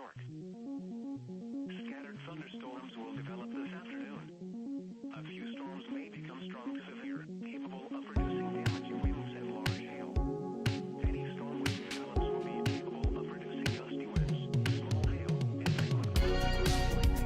York. Scattered thunderstorms will develop this afternoon. A few storms may become strong to severe, capable of producing damaging winds and large hail. Any storm which develops will be capable of producing gusty winds, small hail, and frequent clouds and lightning.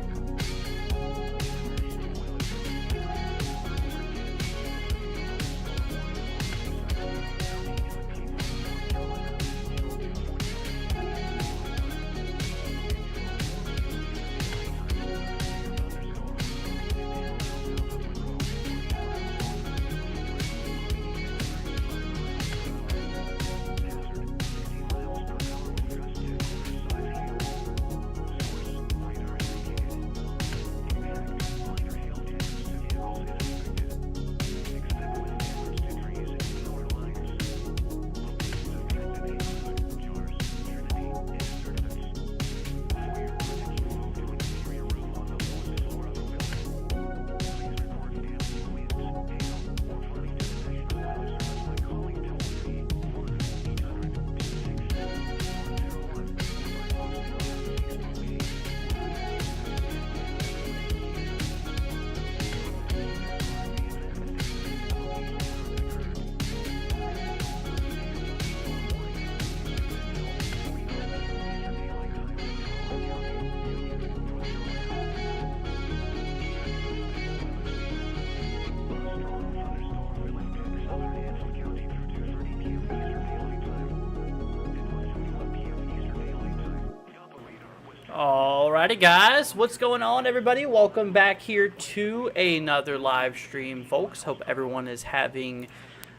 Alrighty guys, what's going on everybody? Welcome back here to another live stream, folks. Hope everyone is having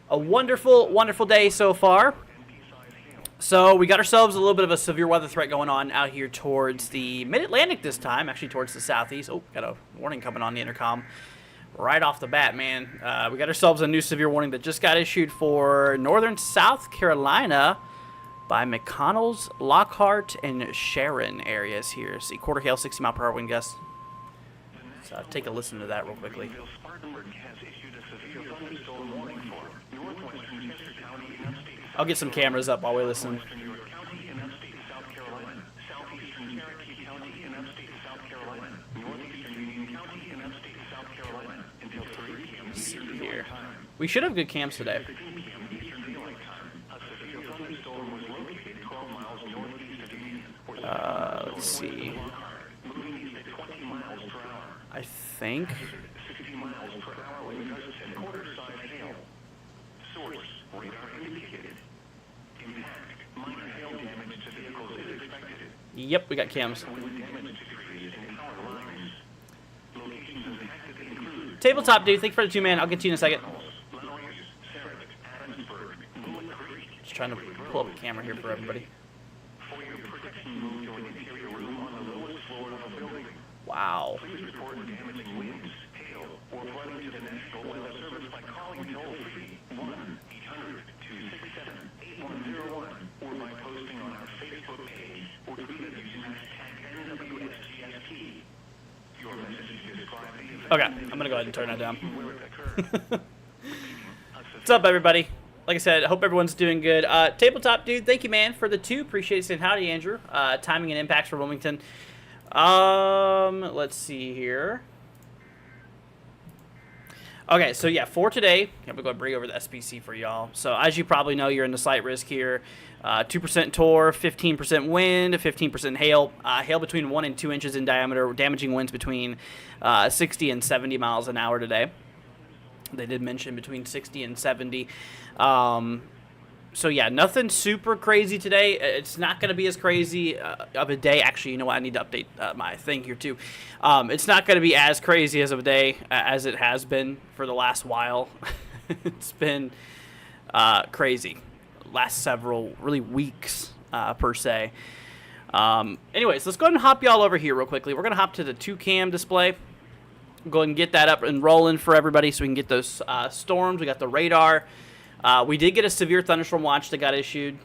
a wonderful day so far. So we got ourselves a little bit of a severe weather threat going on out here towards the mid-Atlantic this time, actually towards the southeast. Oh, got a warning coming on the intercom right off the bat, man. We got ourselves a new severe warning that just got issued for northern South Carolina by McConnell's, Lockhart, and Sharon areas here. See, quarter hail, 60 mile per hour wind gusts. So take a listen to that real quickly. I'll get some cameras up while we listen. Let's see here. We should have good cams today. Let's see. I think. Yep, we got cams. Tabletop dude, thank you for the 2-man. I'll get to you in a second. Just trying to pull up a camera here for everybody. Wow. Okay, I'm gonna go ahead and turn that down. What's up, everybody? Like I said, I hope everyone's doing good. Tabletop dude, thank you, man, for the 2. Appreciate it. Saying howdy, Andrew. Timing and impacts for Wilmington. Let's see here. Okay, so yeah, for today, I'm gonna go bring over the SPC for y'all. So as you probably know, you're in the slight risk here. 2% TOR, 15% wind, 15% hail. Hail between 1 and 2 inches in diameter. Damaging winds between 60 and 70 miles an hour today. They did mention between 60 and 70. So yeah, nothing super crazy today. It's not going to be as crazy of a day. Actually, you know what? I need to update my thing here too. It's not going to be as crazy as of a day as it has been for the last while. It's been crazy. Last several really weeks per se. Anyways, let's go ahead and hop y'all over here real quickly. We're going to hop to the 2-cam display. Go ahead and get that up and rolling for everybody so we can get those storms. We got the radar. We did get a severe thunderstorm watch that got issued.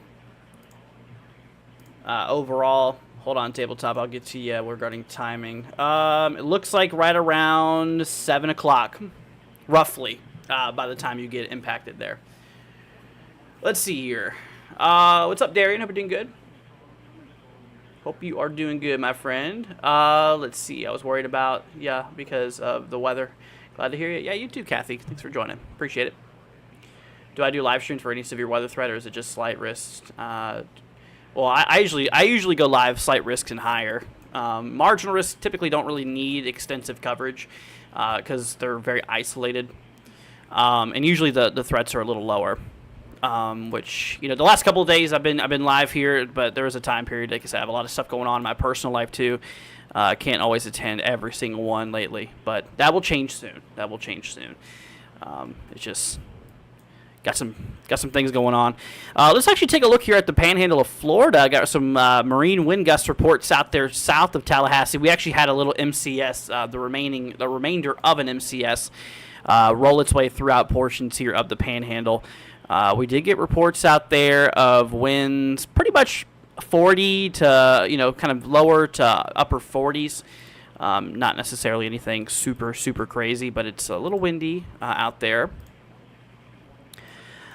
Overall, hold on, tabletop. I'll get to you regarding timing. It looks like right around 7 o'clock, roughly, by the time you get impacted there. Let's see here. What's up, Darian? Hope you're doing good. Hope you are doing good, my friend. Let's see. I was worried about, because of the weather. Glad to hear you. Yeah, you too, Kathy. Thanks for joining. Appreciate it. Do I do live streams for any severe weather threat, or is it just slight risks? Well, I usually go live slight risks and higher. Marginal risks typically don't really need extensive coverage because they're very isolated, and usually the threats are a little lower. Which the last couple of days I've been live here, but there was a time period, like I said, I have a lot of stuff going on in my personal life too. Can't always attend every single one lately, but that will change soon. It's just got some things going on. Let's actually take a look here at the Panhandle of Florida. I got some marine wind gust reports out there south of Tallahassee. We actually had a little MCS, the remainder of an MCS, roll its way throughout portions here of the Panhandle. We did get reports out there of winds pretty much 40 to, kind of lower to upper 40s. Not necessarily anything super, super crazy, but it's a little windy out there.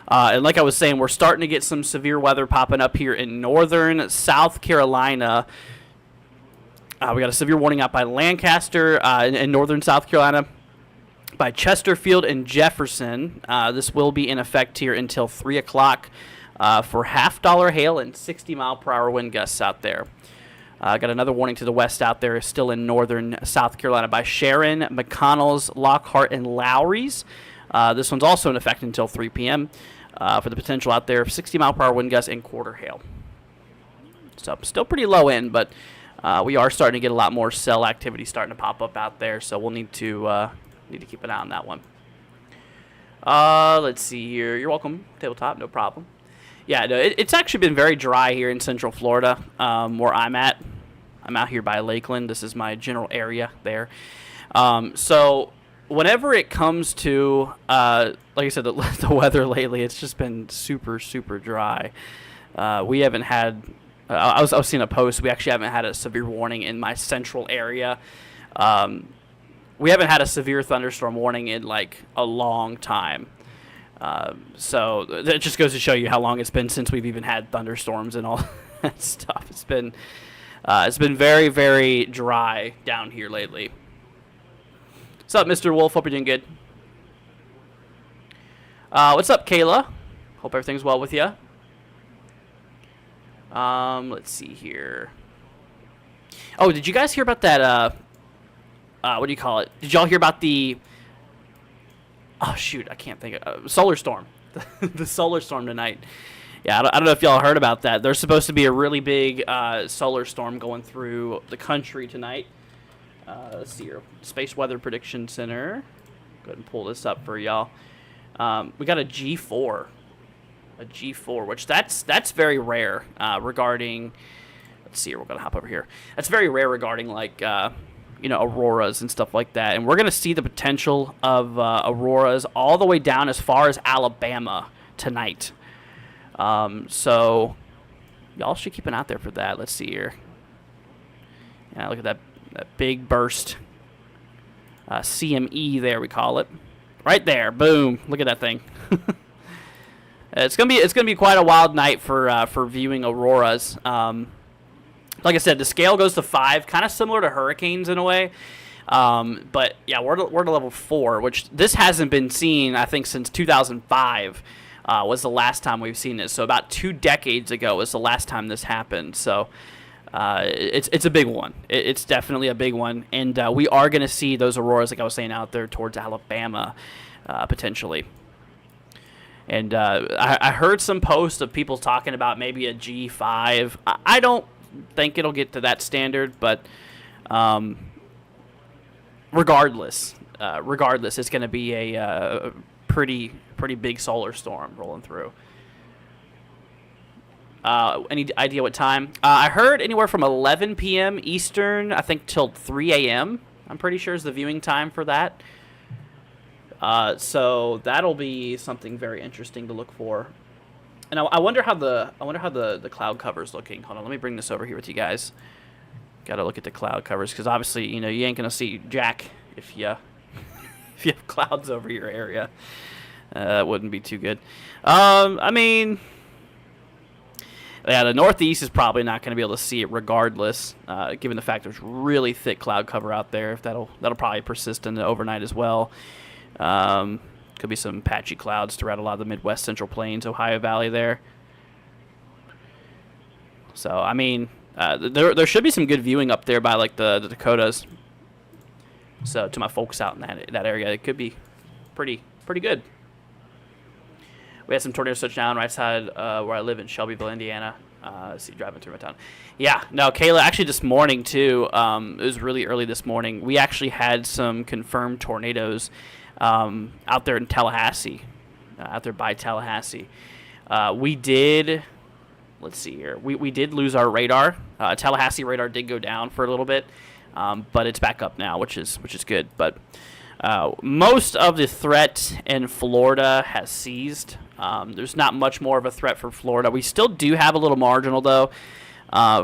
And like I was saying, we're starting to get some severe weather popping up here in northern South Carolina. We got a severe warning out by Lancaster in northern South Carolina, by Chesterfield and Jefferson. This will be in effect here until 3 o'clock for $50 hail and 60-mile-per-hour wind gusts out there. Got another warning to the west out there, still in northern South Carolina, by Sharon, McConnell's, Lockhart, and Lowry's. This one's also in effect until 3 p.m. For the potential out there of 60-mile-per-hour wind gusts and quarter hail. So still pretty low end, but we are starting to get a lot more cell activity starting to pop up out there, so we'll need to keep an eye on that one. Let's see here. You're welcome, Tabletop. No problem. Yeah, no, it's actually been very dry here in Central Florida, where I'm at. I'm out here by Lakeland. This is my general area there. So whenever it comes to, like I said, the weather lately, it's just been super, super dry. We haven't had. I was seeing a post. We actually haven't had a severe warning in my central area. We haven't had a severe thunderstorm warning in like a long time. So that just goes to show you how long it's been since we've even had thunderstorms and all that stuff. It's been very, very dry down here lately. What's up, Mr. Wolf? Hope you're doing good. What's up, Kayla? Hope everything's well with you. Let's see here. Oh, did you guys hear about that? What do you call it? Did y'all hear about the? Oh shoot, I can't think of solar storm. The solar storm tonight. Yeah, I don't know if y'all heard about that. There's supposed to be a really big solar storm going through the country tonight. Let's see here. Space Weather Prediction Center. Go ahead and pull this up for y'all. We got a G4. A G4, which that's very rare regarding. Let's see here. We're gonna hop over here. That's very rare regarding like auroras and stuff like that, and we're gonna see the potential of auroras all the way down as far as Alabama tonight. So y'all should keep an eye out there for that. Let's see here. Yeah, look at that big burst. CME there we call it. Right there, boom! Look at that thing. It's gonna be quite a wild night for viewing auroras. Like I said, the scale goes to 5, kind of similar to hurricanes in a way. But yeah, we're to level 4, which this hasn't been seen, I think, since 2005 was the last time we've seen this. So about 2 decades ago was the last time this happened. So it's a big one. It's definitely a big one. And we are going to see those auroras, like I was saying, out there towards Alabama, potentially. And I heard some posts of people talking about maybe a G5. I don't think it'll get to that standard, but regardless, it's going to be a pretty big solar storm rolling through. Any idea what time? I heard anywhere from 11 p.m. Eastern, I think, till 3 a.m. I'm pretty sure is the viewing time for that. So that'll be something very interesting to look for. And I wonder how the cloud cover's looking. Hold on, let me bring this over here with you guys. Got to look at the cloud covers because obviously you ain't gonna see jack if you have clouds over your area. That wouldn't be too good. I mean, Yeah, the northeast is probably not going to be able to see it regardless, given the fact there's really thick cloud cover out there. If that'll probably persist in the overnight as well. Could be some patchy clouds throughout a lot of the Midwest Central Plains, Ohio Valley there. So, I mean, there should be some good viewing up there by, like, the Dakotas. So, to my folks out in that area, it could be pretty good. We had some tornadoes touch down right side where I live in Shelbyville, Indiana. See, driving through my town. Yeah, no, Kayla, actually this morning, too, it was really early this morning. We actually had some confirmed tornadoes out there in Tallahassee, out there by Tallahassee. We did, let's see here, we did lose our radar. Tallahassee radar did go down for a little bit, but it's back up now, which is good. But most of the threat in Florida has ceased. There's not much more of a threat for Florida. We still do have a little marginal, though,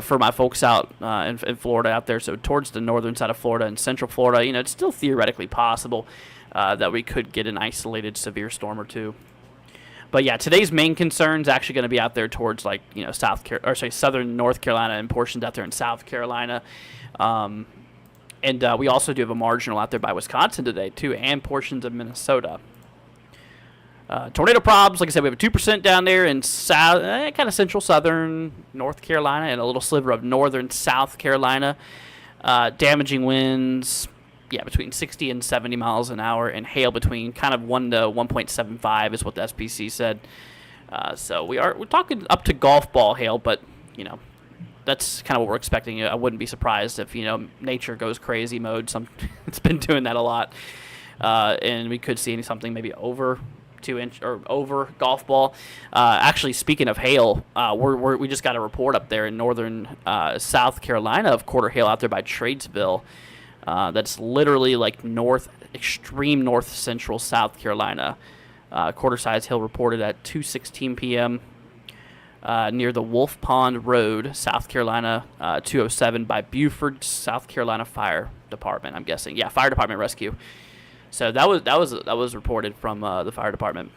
for my folks out in Florida out there. So towards the northern side of Florida and central Florida, it's still theoretically possible that we could get an isolated severe storm or two. But yeah, today's main concern is actually going to be out there towards southern North Carolina and portions out there in South Carolina. And we also do have a marginal out there by Wisconsin today, too, and portions of Minnesota. Tornado probs, like I said, we have a 2% down there in kind of central southern North Carolina and a little sliver of northern South Carolina. Damaging winds, between 60 and 70 miles an hour, and hail between kind of 1 to 1.75 is what the SPC said. So we're talking up to golf ball hail, but, that's kind of what we're expecting. I wouldn't be surprised if, nature goes crazy mode. It's been doing that a lot. And we could see something maybe over 2-inch or over golf ball. Actually, speaking of hail, we just got a report up there in northern South Carolina of quarter hail out there by Tradesville. That's literally like extreme north central South Carolina. Quarter size hail reported at 2:16 p.m. Near the Wolf Pond Road, South Carolina, 207 by Beaufort, South Carolina Fire Department. I'm guessing, Fire Department rescue. So that was reported from the fire department,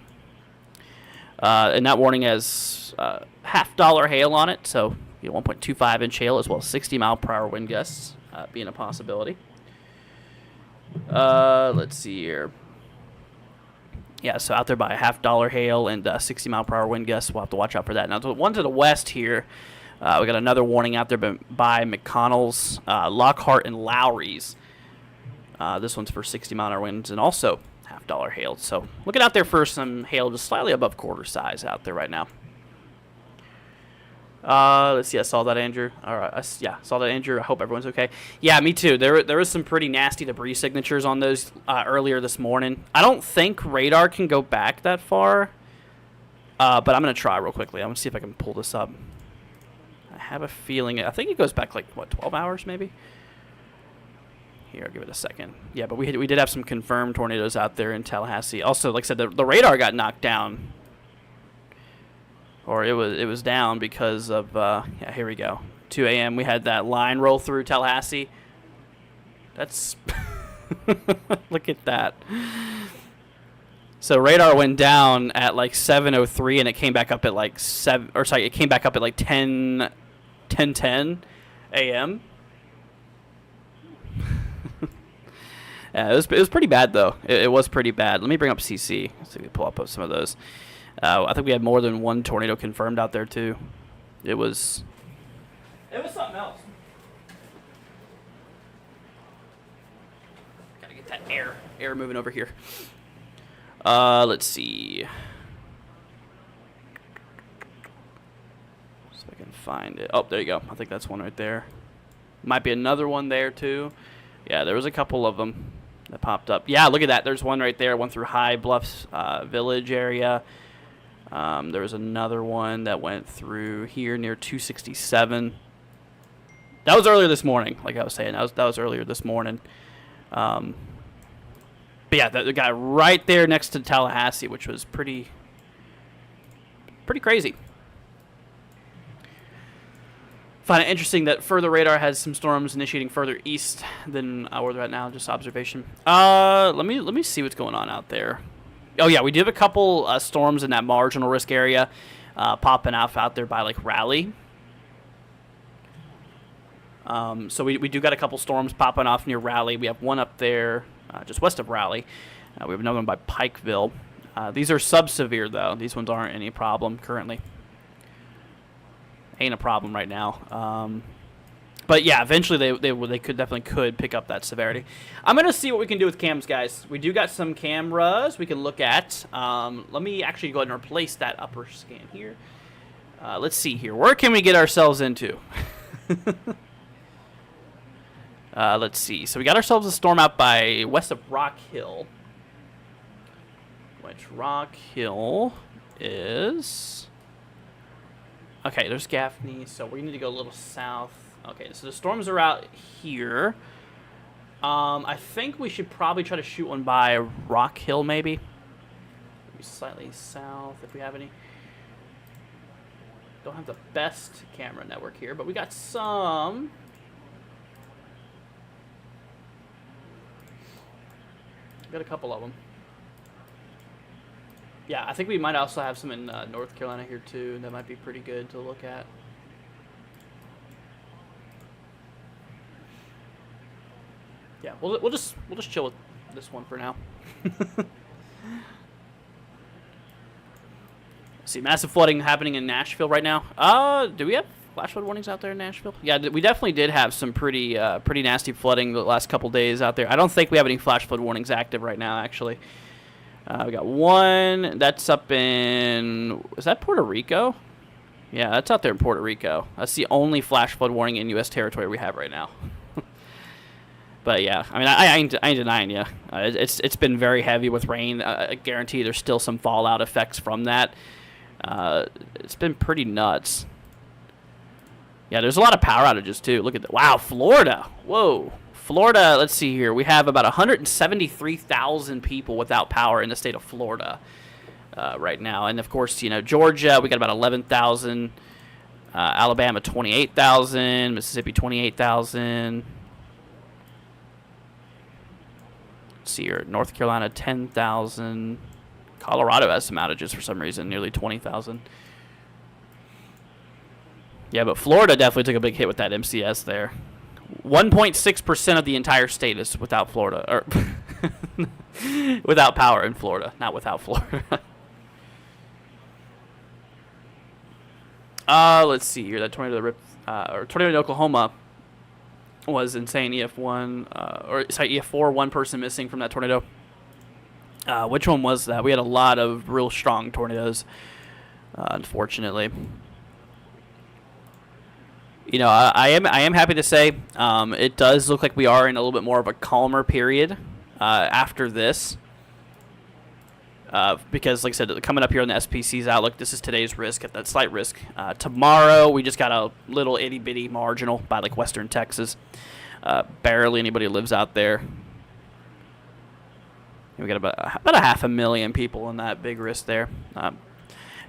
and that warning has $50 hail on it. So 1.25 inch hail as well as 60 mile per hour wind gusts being a possibility. Let's see here. Yeah, so out there by $50 hail and 60 mile per hour wind gusts. We'll have to watch out for that. Now, the one to the west here, we got another warning out there by McConnell's, Lockhart, and Lowry's. This one's for 60 mile an hour winds and also $50 hail. So looking out there for some hail just slightly above quarter size out there right now. Let's see. I saw that, Andrew. All right. Saw that, Andrew. I hope everyone's okay. Yeah, me too. There was some pretty nasty debris signatures on those earlier this morning. I don't think radar can go back that far, but I'm going to try real quickly. I'm going to see if I can pull this up. I have a feeling. I think it goes back 12 hours maybe? Here, I'll give it a second. Yeah, but we did have some confirmed tornadoes out there in Tallahassee. Also, like I said, the radar got knocked down. Or it was down because of, here we go. 2 a.m. we had that line roll through Tallahassee. That's, look at that. So radar went down at 7:03 and it came back up at it came back up at 10:10 a.m. Yeah, it was pretty bad though. It was pretty bad. Let me bring up CC. Let's see if we pull up some of those. I think we had more than one tornado confirmed out there too. It was something else. Gotta get that air moving over here. Let's see. See if I can find it. Oh, there you go. I think that's one right there. Might be another one there too. Yeah, there was a couple of them that popped up. Yeah, look at that. There's one right there. One through High Bluffs Village area. There was another one that went through here near 267. That was earlier this morning, like I was saying. That was earlier this morning. But yeah, the guy right there next to Tallahassee, which was pretty crazy. Find it interesting that further radar has some storms initiating further east than where they're at now. Just observation. Let me see what's going on out there. Oh yeah, we do have a couple storms in that marginal risk area. popping off out there by like Raleigh. So we do got a couple storms popping off near Raleigh. We have one up there just west of Raleigh. We have another one by Pikeville. These are sub-severe, though. These ones aren't any problem currently. Ain't a problem right now. But yeah, eventually they definitely pick up that severity. I'm going to see what we can do with cams, guys. We do got some cameras we can look at. Let me actually go ahead and replace that upper scan here. Let's see here. Where can we get ourselves into? Let's see. So we got ourselves a storm out by west of Rock Hill. Which Rock Hill is... Okay, there's Gaffney, so we need to go a little south. Okay, so the storms are out here. I think we should probably try to shoot one by Rock Hill, maybe. Maybe slightly south, if we have any. Don't have the best camera network here, but we got some. Got a couple of them. Yeah, I think we might also have some in North Carolina here too. That might be pretty good to look at. Yeah, we'll just chill with this one for now. See, massive flooding happening in Nashville right now. Do we have flash flood warnings out there in Nashville? Yeah, we definitely did have some pretty nasty flooding the last couple days out there. I don't think we have any flash flood warnings active right now, actually. We got one that's up in, is that Puerto Rico? Yeah, that's out there in Puerto Rico. That's the only flash flood warning in U.S. territory we have right now. But yeah, I mean, I ain't denying you. It's been very heavy with rain. I guarantee there's still some fallout effects from that. It's been pretty nuts. Yeah, there's a lot of power outages too. Look at that. Wow, Florida. Whoa. Florida, let's see here. We have about 173,000 people without power in the state of Florida right now. And, of course, you know, Georgia, we got about 11,000. Alabama, 28,000. Mississippi, 28,000. Let's see here. North Carolina, 10,000. Colorado has some outages for some reason, nearly 20,000. Yeah, but Florida definitely took a big hit with that MCS there. 1.6% of the entire state is without Florida, or without power in Florida, not without Florida. Let's see here. That tornado tornado in Oklahoma was insane. EF4, one person missing from that tornado. Which one was that? We had a lot of real strong tornadoes, unfortunately. You know, I am happy to say it does look like we are in a little bit more of a calmer period after this. Because, like I said, coming up here on the SPC's outlook, this is today's risk at that slight risk. Tomorrow, we just got a little itty-bitty marginal by, like, western Texas. Barely anybody lives out there. We got about 500,000 people in that big risk there.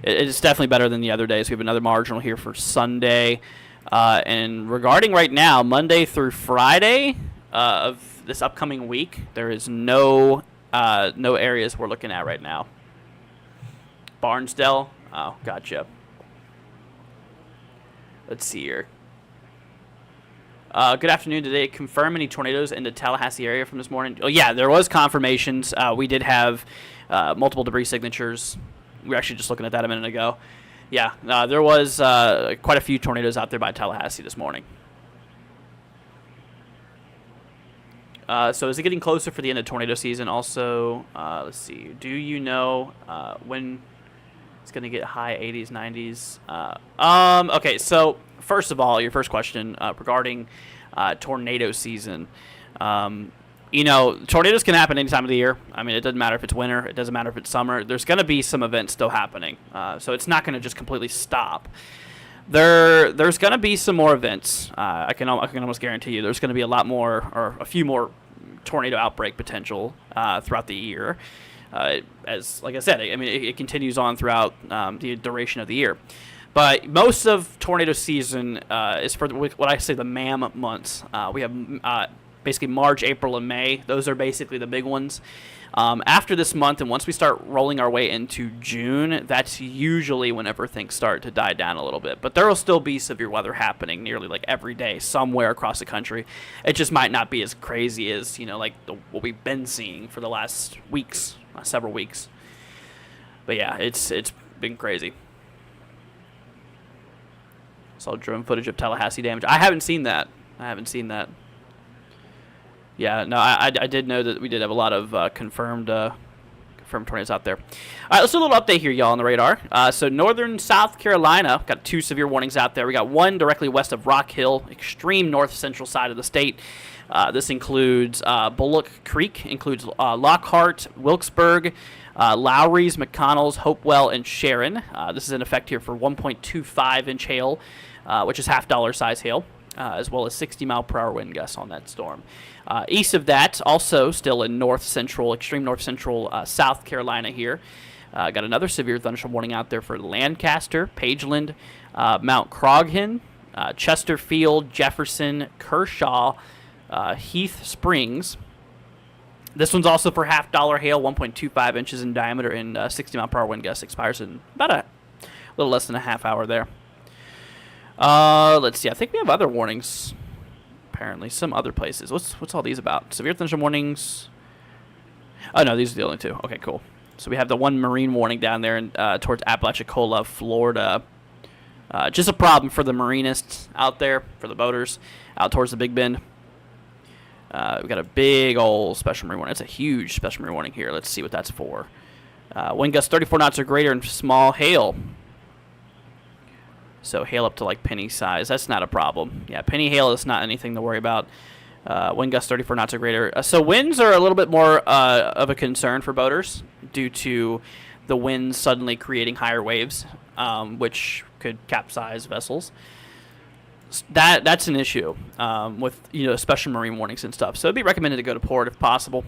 It's definitely better than the other days. We have another marginal here for Sunday. And regarding right now, Monday through Friday of this upcoming week, there is no areas we're looking at right now. Barnsdale, oh, gotcha. Let's see here. Good afternoon. Did they confirm any tornadoes in the Tallahassee area from this morning? Oh, yeah, there was confirmations. We did have multiple debris signatures. We were actually just looking at that a minute ago. Yeah, there was quite a few tornadoes out there by Tallahassee this morning. So is it getting closer for the end of tornado season? Also, let's see. Do you know when it's going to get high 80s, 90s? Okay, so first of all, your first question regarding tornado season. You know, tornadoes can happen any time of the year. I mean, it doesn't matter if it's winter. It doesn't matter if it's summer. There's going to be some events still happening. So it's not going to just completely stop. There's going to be some more events. I can almost guarantee you there's going to be a lot more, or a few more tornado outbreak potential throughout the year. As like I said, I mean, it continues on throughout the duration of the year. But most of tornado season is for what I say the MAM months. We have basically March, April, and May. Those are basically the big ones. After this month, and once we start rolling our way into June, that's usually whenever things start to die down a little bit. But there will still be severe weather happening nearly like every day somewhere across the country. It just might not be as crazy as, like what we've been seeing for the last weeks, several weeks. But yeah, it's been crazy. Saw drone footage of Tallahassee damage. I haven't seen that. Yeah, no, I did know that we did have a lot of confirmed tornadoes out there. All right, let's do a little update here, y'all, on the radar. So northern South Carolina got 2 severe warnings out there. We got one directly west of Rock Hill, extreme north-central side of the state. This includes Bullock Creek, includes Lockhart, Wilkesburg, Lowry's, McConnell's, Hopewell, and Sharon. This is in effect here for 1.25-inch hail, which is half-dollar size hail, as well as 60-mile-per-hour wind gusts on that storm. East of that, also still in extreme north-central South Carolina here. Got another severe thunderstorm warning out there for Lancaster, Pageland, Mount Croghan, Chesterfield, Jefferson, Kershaw, Heath Springs. This one's also for half-dollar hail, 1.25 inches in diameter, and 60-mile-per-hour wind gust expires in about a little less than a half hour there. Let's see. I think we have other warnings. Apparently, some other places. What's all these about? Severe thunderstorm warnings. Oh no, these are the only 2. Okay, cool. So we have the one marine warning down there towards Apalachicola, Florida. Just a problem for the marinists out there, for the boaters out towards the Big Bend. We've got a big old special marine warning. It's a huge special marine warning here. Let's see what that's for. Wind gusts 34 knots or greater and small hail. So hail up to like penny size. That's not a problem. Yeah, penny hail is not anything to worry about. Wind gusts 34 knots or greater. So winds are a little bit more of a concern for boaters due to the winds suddenly creating higher waves, which could capsize vessels. That's an issue with special marine warnings and stuff. So it'd be recommended to go to port if possible.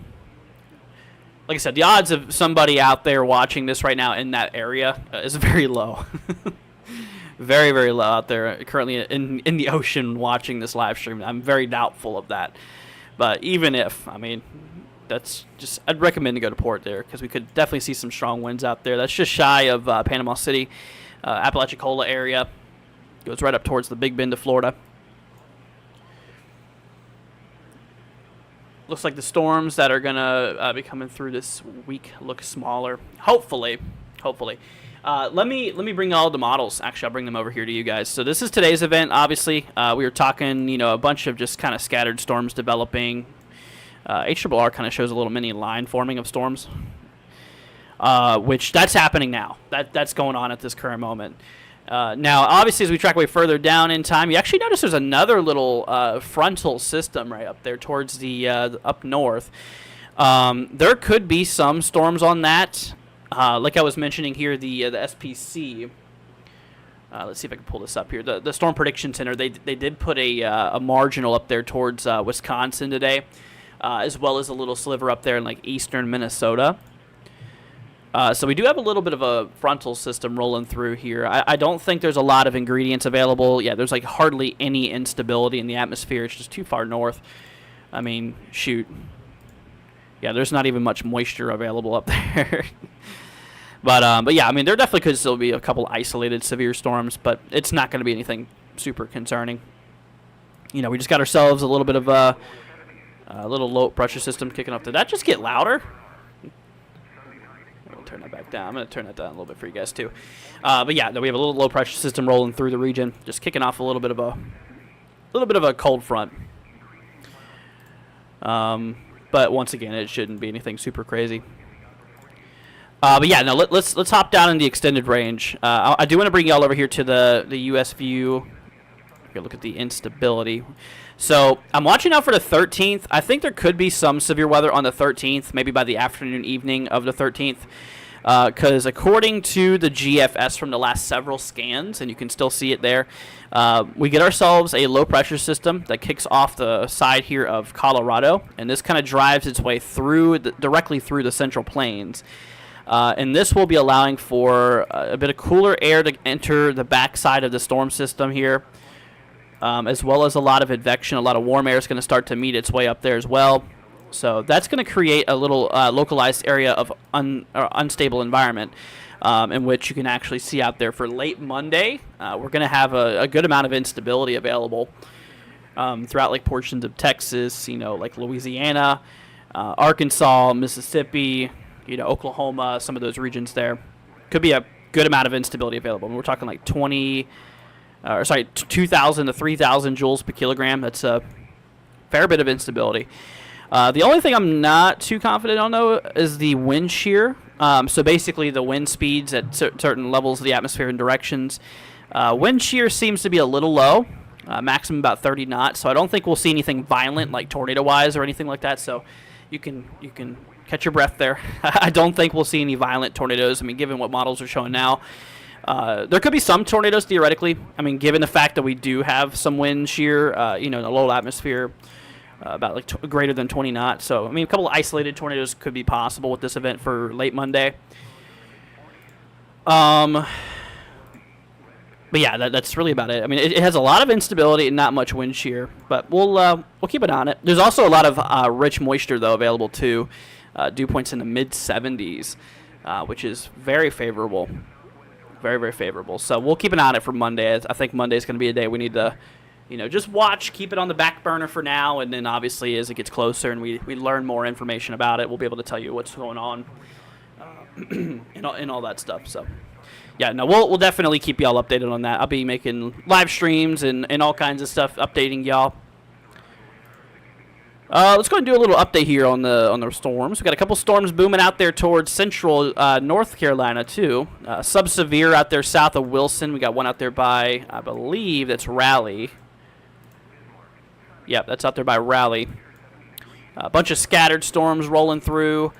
Like I said, the odds of somebody out there watching this right now in that area is very low. Very, very low out there currently in the ocean watching this live stream. I'm very doubtful of that. But even if, that's just, I'd recommend to go to port there because we could definitely see some strong winds out there. That's just shy of Panama City, Apalachicola area. Goes right up towards the Big Bend of Florida. Looks like the storms that are going to be coming through this week look smaller. Hopefully. Let me bring all the models. Actually, I'll bring them over here to you guys. So this is today's event, obviously. We were talking, a bunch of just kind of scattered storms developing. HRRR kind of shows a little mini line forming of storms, which that's happening now. That's going on at this current moment. Now, obviously, as we track way further down in time, you actually notice there's another little frontal system right up there towards the up north. There could be some storms on that. Like I was mentioning here, the SPC. Let's see if I can pull this up here. The Storm Prediction Center, they did put a marginal up there towards Wisconsin today, as well as a little sliver up there in like eastern Minnesota. So we do have a little bit of a frontal system rolling through here. I don't think there's a lot of ingredients available. Yeah, there's like hardly any instability in the atmosphere. It's just too far north. Shoot. Yeah, there's not even much moisture available up there. But yeah, there definitely could still be a couple isolated severe storms, but it's not going to be anything super concerning. We just got ourselves a little bit of a little low pressure system kicking up. Did that just get louder? I'll turn that back down. I'm going to turn that down a little bit for you guys too. But yeah, we have a little low pressure system rolling through the region, just kicking off a little bit of a cold front. But once again, it shouldn't be anything super crazy. But yeah, no, let's hop down in the extended range. I do want to bring y'all over here to the U.S. view. Here, look at the instability. So I'm watching out for the 13th. I think there could be some severe weather on the 13th, maybe by the afternoon, evening of the 13th. Because according to the GFS from the last several scans, and you can still see it there, we get ourselves a low-pressure system that kicks off the side here of Colorado, and this kind of drives its way directly through the Central Plains. And this will be allowing for a bit of cooler air to enter the backside of the storm system here. as well as a lot of advection. A lot of warm air is going to start to meet its way up there as well. So that's going to create a little localized area of unstable environment in which you can actually see out there for late Monday. We're going to have a good amount of instability available throughout like portions of Texas, like Louisiana, Arkansas, Mississippi, Oklahoma, some of those regions there. Could be a good amount of instability available. We're talking like 2,000 to 3,000 joules per kilogram. That's a fair bit of instability. The only thing I'm not too confident on, though, is the wind shear. So basically the wind speeds at certain levels of the atmosphere and directions. Wind shear seems to be a little low, maximum about 30 knots. So I don't think we'll see anything violent like tornado-wise or anything like that. So you can catch your breath there. I don't think we'll see any violent tornadoes. I mean, given what models are showing now. There could be some tornadoes theoretically. I mean, given the fact that we do have some wind shear, in a low atmosphere, about like greater than 20 knots. So, I mean, a couple of isolated tornadoes could be possible with this event for late Monday. But yeah, that's really about it. I mean, it has a lot of instability and not much wind shear, but we'll keep an eye on it. There's also a lot of rich moisture though available too. Dew points in the mid 70s, which is very favorable. Very, very favorable. So we'll keep an eye on it for Monday. I think Monday is going to be a day we need to, just watch, keep it on the back burner for now, and then obviously as it gets closer and we learn more information about it, we'll be able to tell you what's going on and all that stuff. So, yeah, no, we'll definitely keep y'all updated on that. I'll be making live streams and all kinds of stuff, updating y'all. Let's go and do a little update here on the storms. We've got a couple storms booming out there towards central North Carolina, too. Sub-severe out there south of Wilson. We got one out there by, I believe, that's Raleigh. Yep, that's out there by Raleigh. A bunch of scattered storms rolling through.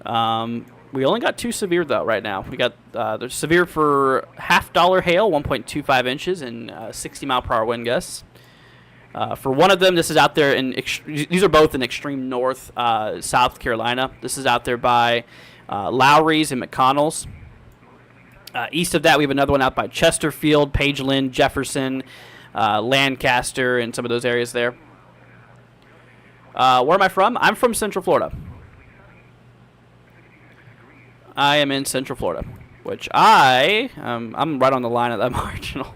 We only got 2 severe, though, right now. We got the severe for $half hail, 1.25 inches, and 60-mile-per-hour wind gusts. For one of them, this is out there these are both in extreme north, South Carolina. This is out there by Lowry's and McConnell's. East of that, we have another one out by Chesterfield, Pageland, Jefferson, Lancaster, and some of those areas there. Where am I from? I'm from Central Florida. I am in Central Florida, which I'm right on the line of that marginal.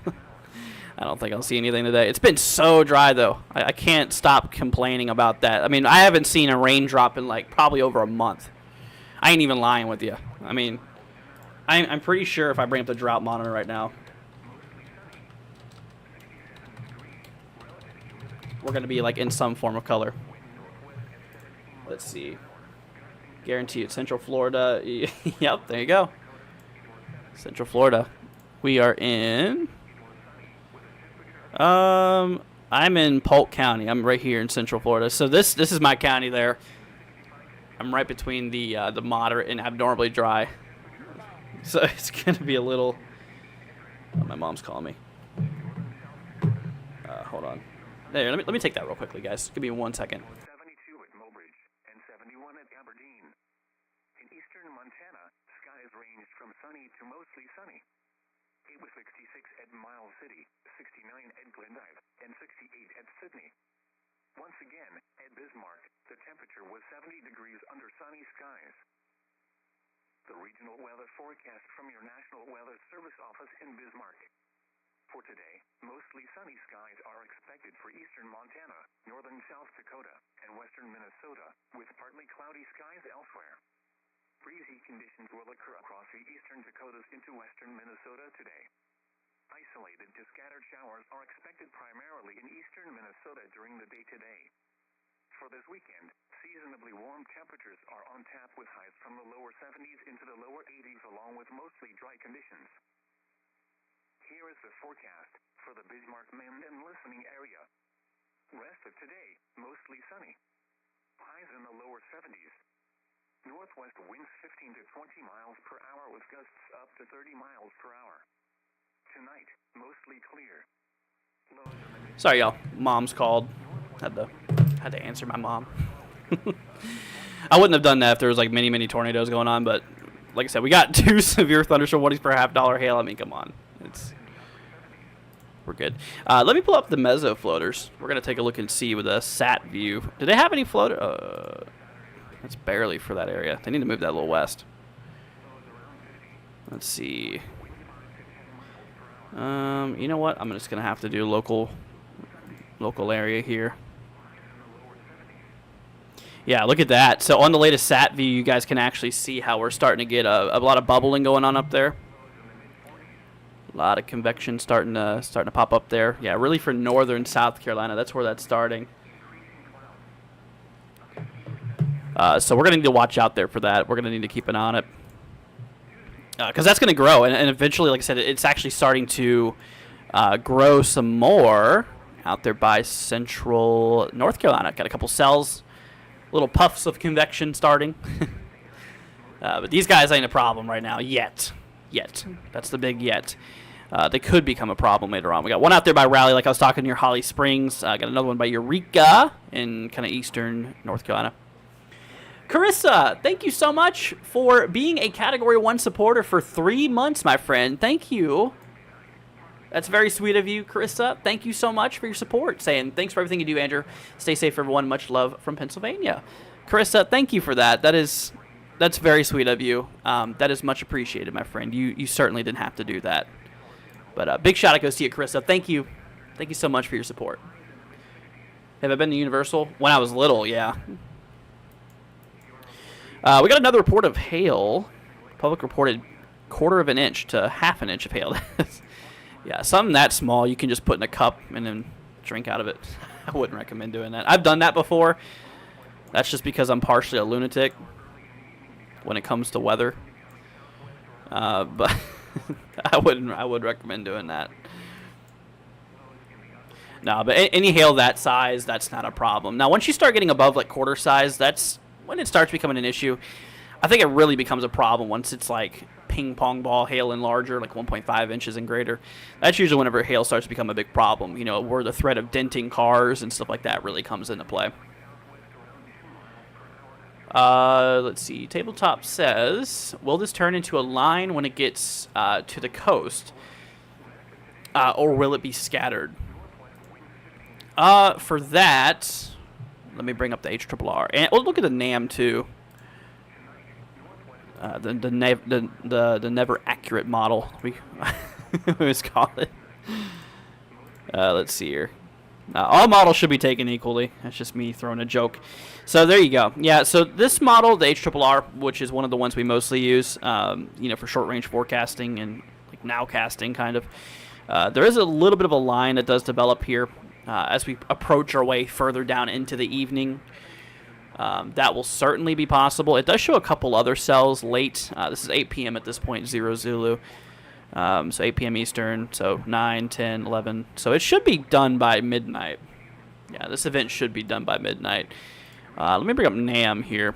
I don't think I'll see anything today. It's been so dry, though. I can't stop complaining about that. I mean, I haven't seen a raindrop in, like, probably over a month. I ain't even lying with you. I mean, I'm pretty sure if I bring up the drought monitor right now, we're going to be, like, in some form of color. Let's see. Guarantee it's Central Florida. Yep, there you go. Central Florida. We are in... I'm in Polk County. I'm right here in Central Florida. So this is my county there. I'm right between the moderate and abnormally dry. So it's gonna be a little. Oh, my mom's calling me. Hold on. There. Let me take that real quickly, guys. Give me 1 second. 72 at Mobridge and 71 at Aberdeen. In eastern Montana, skies ranged from sunny to mostly sunny. It was 66 at Miles City, 69 at Glendive, and 68 at Sydney. Once again, at Bismarck, the temperature was 70 degrees under sunny skies. The regional weather forecast from your National Weather Service office in Bismarck. For today, mostly sunny skies are expected for eastern Montana, northern South Dakota, and western Minnesota, with partly cloudy skies elsewhere. Breezy conditions will occur across the eastern Dakotas into western Minnesota today. Isolated to scattered showers are expected primarily in eastern Minnesota during the day today. For this weekend, seasonably warm temperatures are on tap with highs from the lower 70s into the lower 80s along with mostly dry conditions. Here is the forecast for the Bismarck, Mend, and listening area. Rest of today, mostly sunny. Highs in the lower 70s. Northwest winds 15 to 20 miles per hour with gusts up to 30 miles per hour. Tonight, mostly clear. Sorry, y'all. Mom's called. Had to answer my mom. I wouldn't have done that if there was like many tornadoes going on, but like I said, we got 2 severe thunderstorm warnings for $half hail. I mean, come on. we're good. Let me pull up the meso floaters. We're going to take a look and see with a sat view. Do they have any floater? That's barely for that area. They need to move that a little west. Let's see. You know what? I'm just going to have to do local area here. Yeah, look at that. So on the latest sat view, you guys can actually see how we're starting to get a lot of bubbling going on up there. A lot of convection starting to pop up there. Yeah, really for northern South Carolina, that's where that's starting. So we're going to need to watch out there for that. We're going to need to keep an eye on it. Because that's going to grow. And eventually, like I said, it's actually starting to grow some more out there by central North Carolina. Got a couple cells, little puffs of convection starting. But these guys ain't a problem right now yet. That's the big yet. They could become a problem later on. We got one out there by Raleigh, like I was talking near Holly Springs. Got another one by Eureka in kind of eastern North Carolina. Carissa, thank you so much for being a Category 1 supporter for 3 months, my friend. Thank you. That's very sweet of you, Carissa. Thank you so much for your support. Saying thanks for everything you do, Andrew. Stay safe, everyone. Much love from Pennsylvania. Carissa, thank you for that. That's very sweet of you. That is much appreciated, my friend. You certainly didn't have to do that. But big shout out goes to you, Carissa. Thank you. Thank you so much for your support. Have I been to Universal? When I was little, yeah. We got another report of hail. Public reported 1/4 of an inch to 1/2 an inch of hail. Yeah, something that small you can just put in a cup and then drink out of it. I wouldn't recommend doing that. I've done that before. That's just because I'm partially a lunatic when it comes to weather. But I would recommend doing that. No, but any hail that size, that's not a problem. Now, once you start getting above like 1/4 size, that's when it starts becoming an issue. I think it really becomes a problem once it's like ping pong ball hail and larger, like 1.5 inches and greater. That's usually whenever hail starts to become a big problem, you know, where the threat of denting cars and stuff like that really comes into play. Let's see. Tabletop says, will this turn into a line when it gets to the coast? Or will it be scattered? For that, let me bring up the HRRR. And we'll look at the NAM too. The never accurate model we always call it. Let's see here. All models should be taken equally. That's just me throwing a joke. So there you go. Yeah. So this model, the HRRR, which is one of the ones we mostly use, for short range forecasting and like nowcasting kind of. There is a little bit of a line that does develop here as we approach our way further down into the evening. That will certainly be possible. It does show a couple other cells late. This is 8 p.m. at this point, 0 Zulu. So 8 p.m. Eastern, so 9, 10, 11. So it should be done by midnight. Yeah, this event should be done by midnight. Let me bring up NAM here.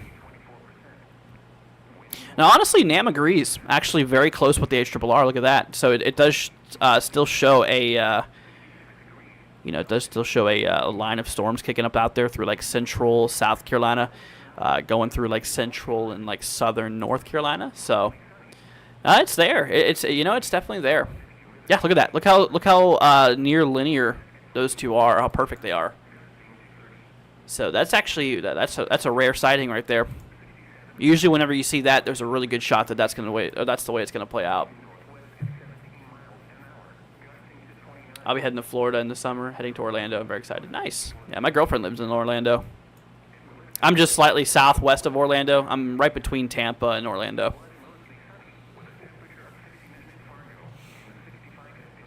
Now, honestly, NAM agrees. Actually, very close with the HRRR. Look at that. So it does still show a... it does still show a line of storms kicking up out there through like central South Carolina, going through like central and like southern North Carolina. So it's there. It's definitely there. Yeah, look at that. Look how near linear those two are. How perfect they are. So that's actually that's a rare sighting right there. Usually, whenever you see that, there's a really good shot that that's the way it's gonna play out. I'll be heading to Florida in the summer, heading to Orlando. I'm very excited. Nice. Yeah, my girlfriend lives in Orlando. I'm just slightly southwest of Orlando. I'm right between Tampa and Orlando.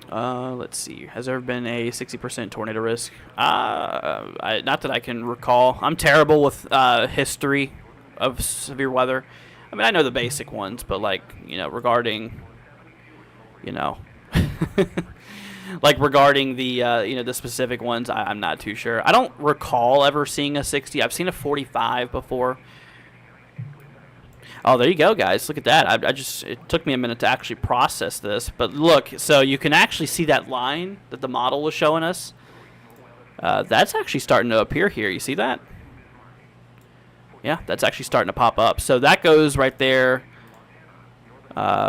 Let's see. Has there ever been a 60% tornado risk? Not that I can recall. I'm terrible with history of severe weather. I mean, I know the basic ones, but regarding, like regarding the the specific ones, I'm not too sure. I don't recall ever seeing a 60. I've seen a 45 before. Oh, there you go, guys. Look at that. It took me a minute to actually process this, but look, so you can actually see that line that the model was showing us. That's actually starting to appear here. You see that? Yeah, that's actually starting to pop up. So that goes right there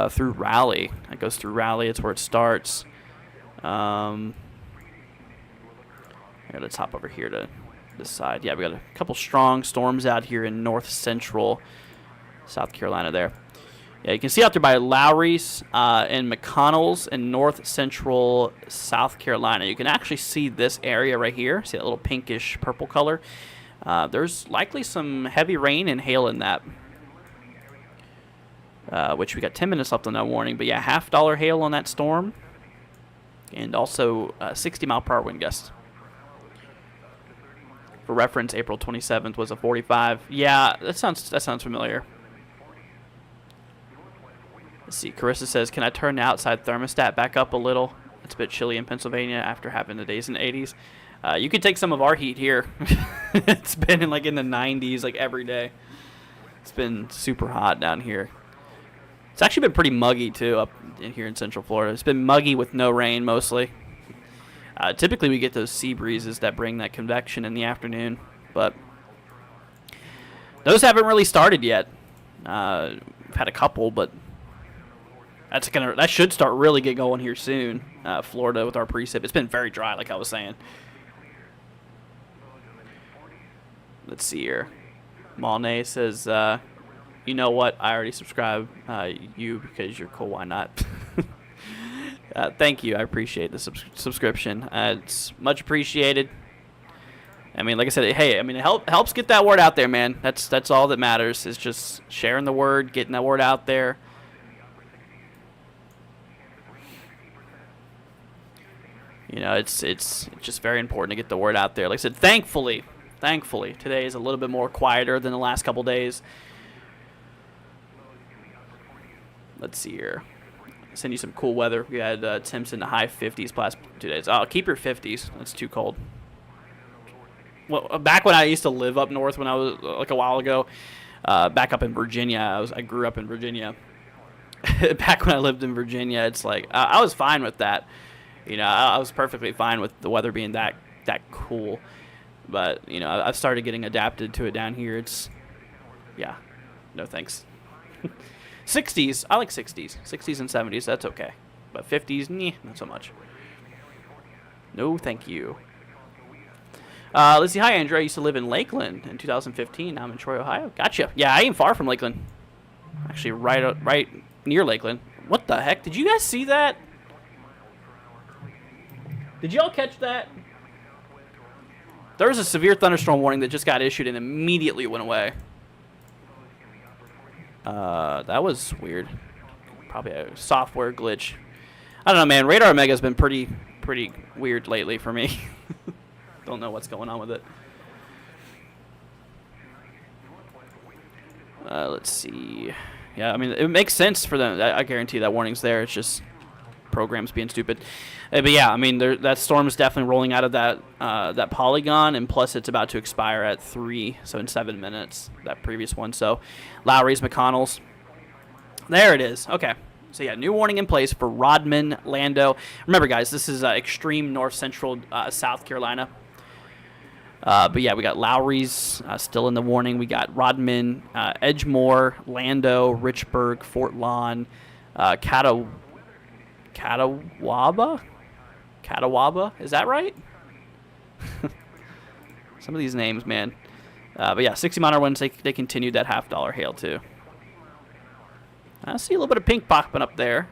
through Raleigh. That goes through Raleigh. It's where it starts. Here, let's hop over here to this side. Yeah, we got a couple strong storms out here in north central South Carolina there. Yeah, you can see out there by Lowry's and McConnell's in north central South Carolina. You can actually see this area right here. See that little pinkish purple color? There's likely some heavy rain and hail in that. Which we got 10 minutes left on that warning. But yeah, $half hail on that storm. And also 60-mile-per-hour wind gusts. For reference, April 27th was a 45. Yeah, that sounds familiar. Let's see. Carissa says, can I turn the outside thermostat back up a little? It's a bit chilly in Pennsylvania after having the days in the 80s. You could take some of our heat here. It's been in the 90s every day. It's been super hot down here. It's actually been pretty muggy, too, up in here in Central Florida. It's been muggy with no rain, mostly. Typically, we get those sea breezes that bring that convection in the afternoon, but those haven't really started yet. We've had a couple, but that should start really get going here soon. Florida with our precip. It's been very dry, like I was saying. Let's see here. Malnay says, you know what? I already subscribe you because you're cool. Why not? Thank you. I appreciate the subscription. It's much appreciated. I mean, like I said, hey, I mean, it helps get that word out there, man. That's all that matters is just sharing the word, getting that word out there. You know, it's just very important to get the word out there. Like I said, thankfully, today is a little bit more quieter than the last couple days. Let's see here. Send you some cool weather. We had temps in the high 50s past 2 days. Oh, keep your 50s. That's too cold. Well, back when I used to live up north, when I was a while ago, back up in Virginia, I grew up in Virginia. Back when I lived in Virginia, it's I was fine with that. You know, I was perfectly fine with the weather being that cool. But you know, I've started getting adapted to it down here. Yeah, no thanks. 60s, I like 60s. 60s and 70s, that's okay. But 50s, not so much. No, thank you. Let's see. Hi, Andrew. I used to live in Lakeland in 2015. Now I'm in Troy, Ohio. Gotcha. Yeah, I ain't far from Lakeland. Actually, right near Lakeland. What the heck? Did you guys see that? Did y'all catch that? There was a severe thunderstorm warning that just got issued and immediately went away. That was weird. Probably a software glitch. I don't know, man. Radar Omega's been pretty weird lately for me. Don't know what's going on with it. Let's see. Yeah, I mean, it makes sense for them. I guarantee that warning's there. It's just programs being stupid. But yeah, I mean, that storm is definitely rolling out of that polygon, and plus it's about to expire at 3, so in 7 minutes, that previous one. So Lowry's, McConnell's. There it is. Okay. So yeah, new warning in place for Rodman, Lando. Remember, guys, this is extreme north central South Carolina. But yeah, we got Lowry's still in the warning. We got Rodman, Edgemore, Lando, Richburg, Fort Lawn, Catawba, is that right? Some of these names, man. But yeah, 60-mile winds, they continued that $half hail too. I see a little bit of pink popping up there.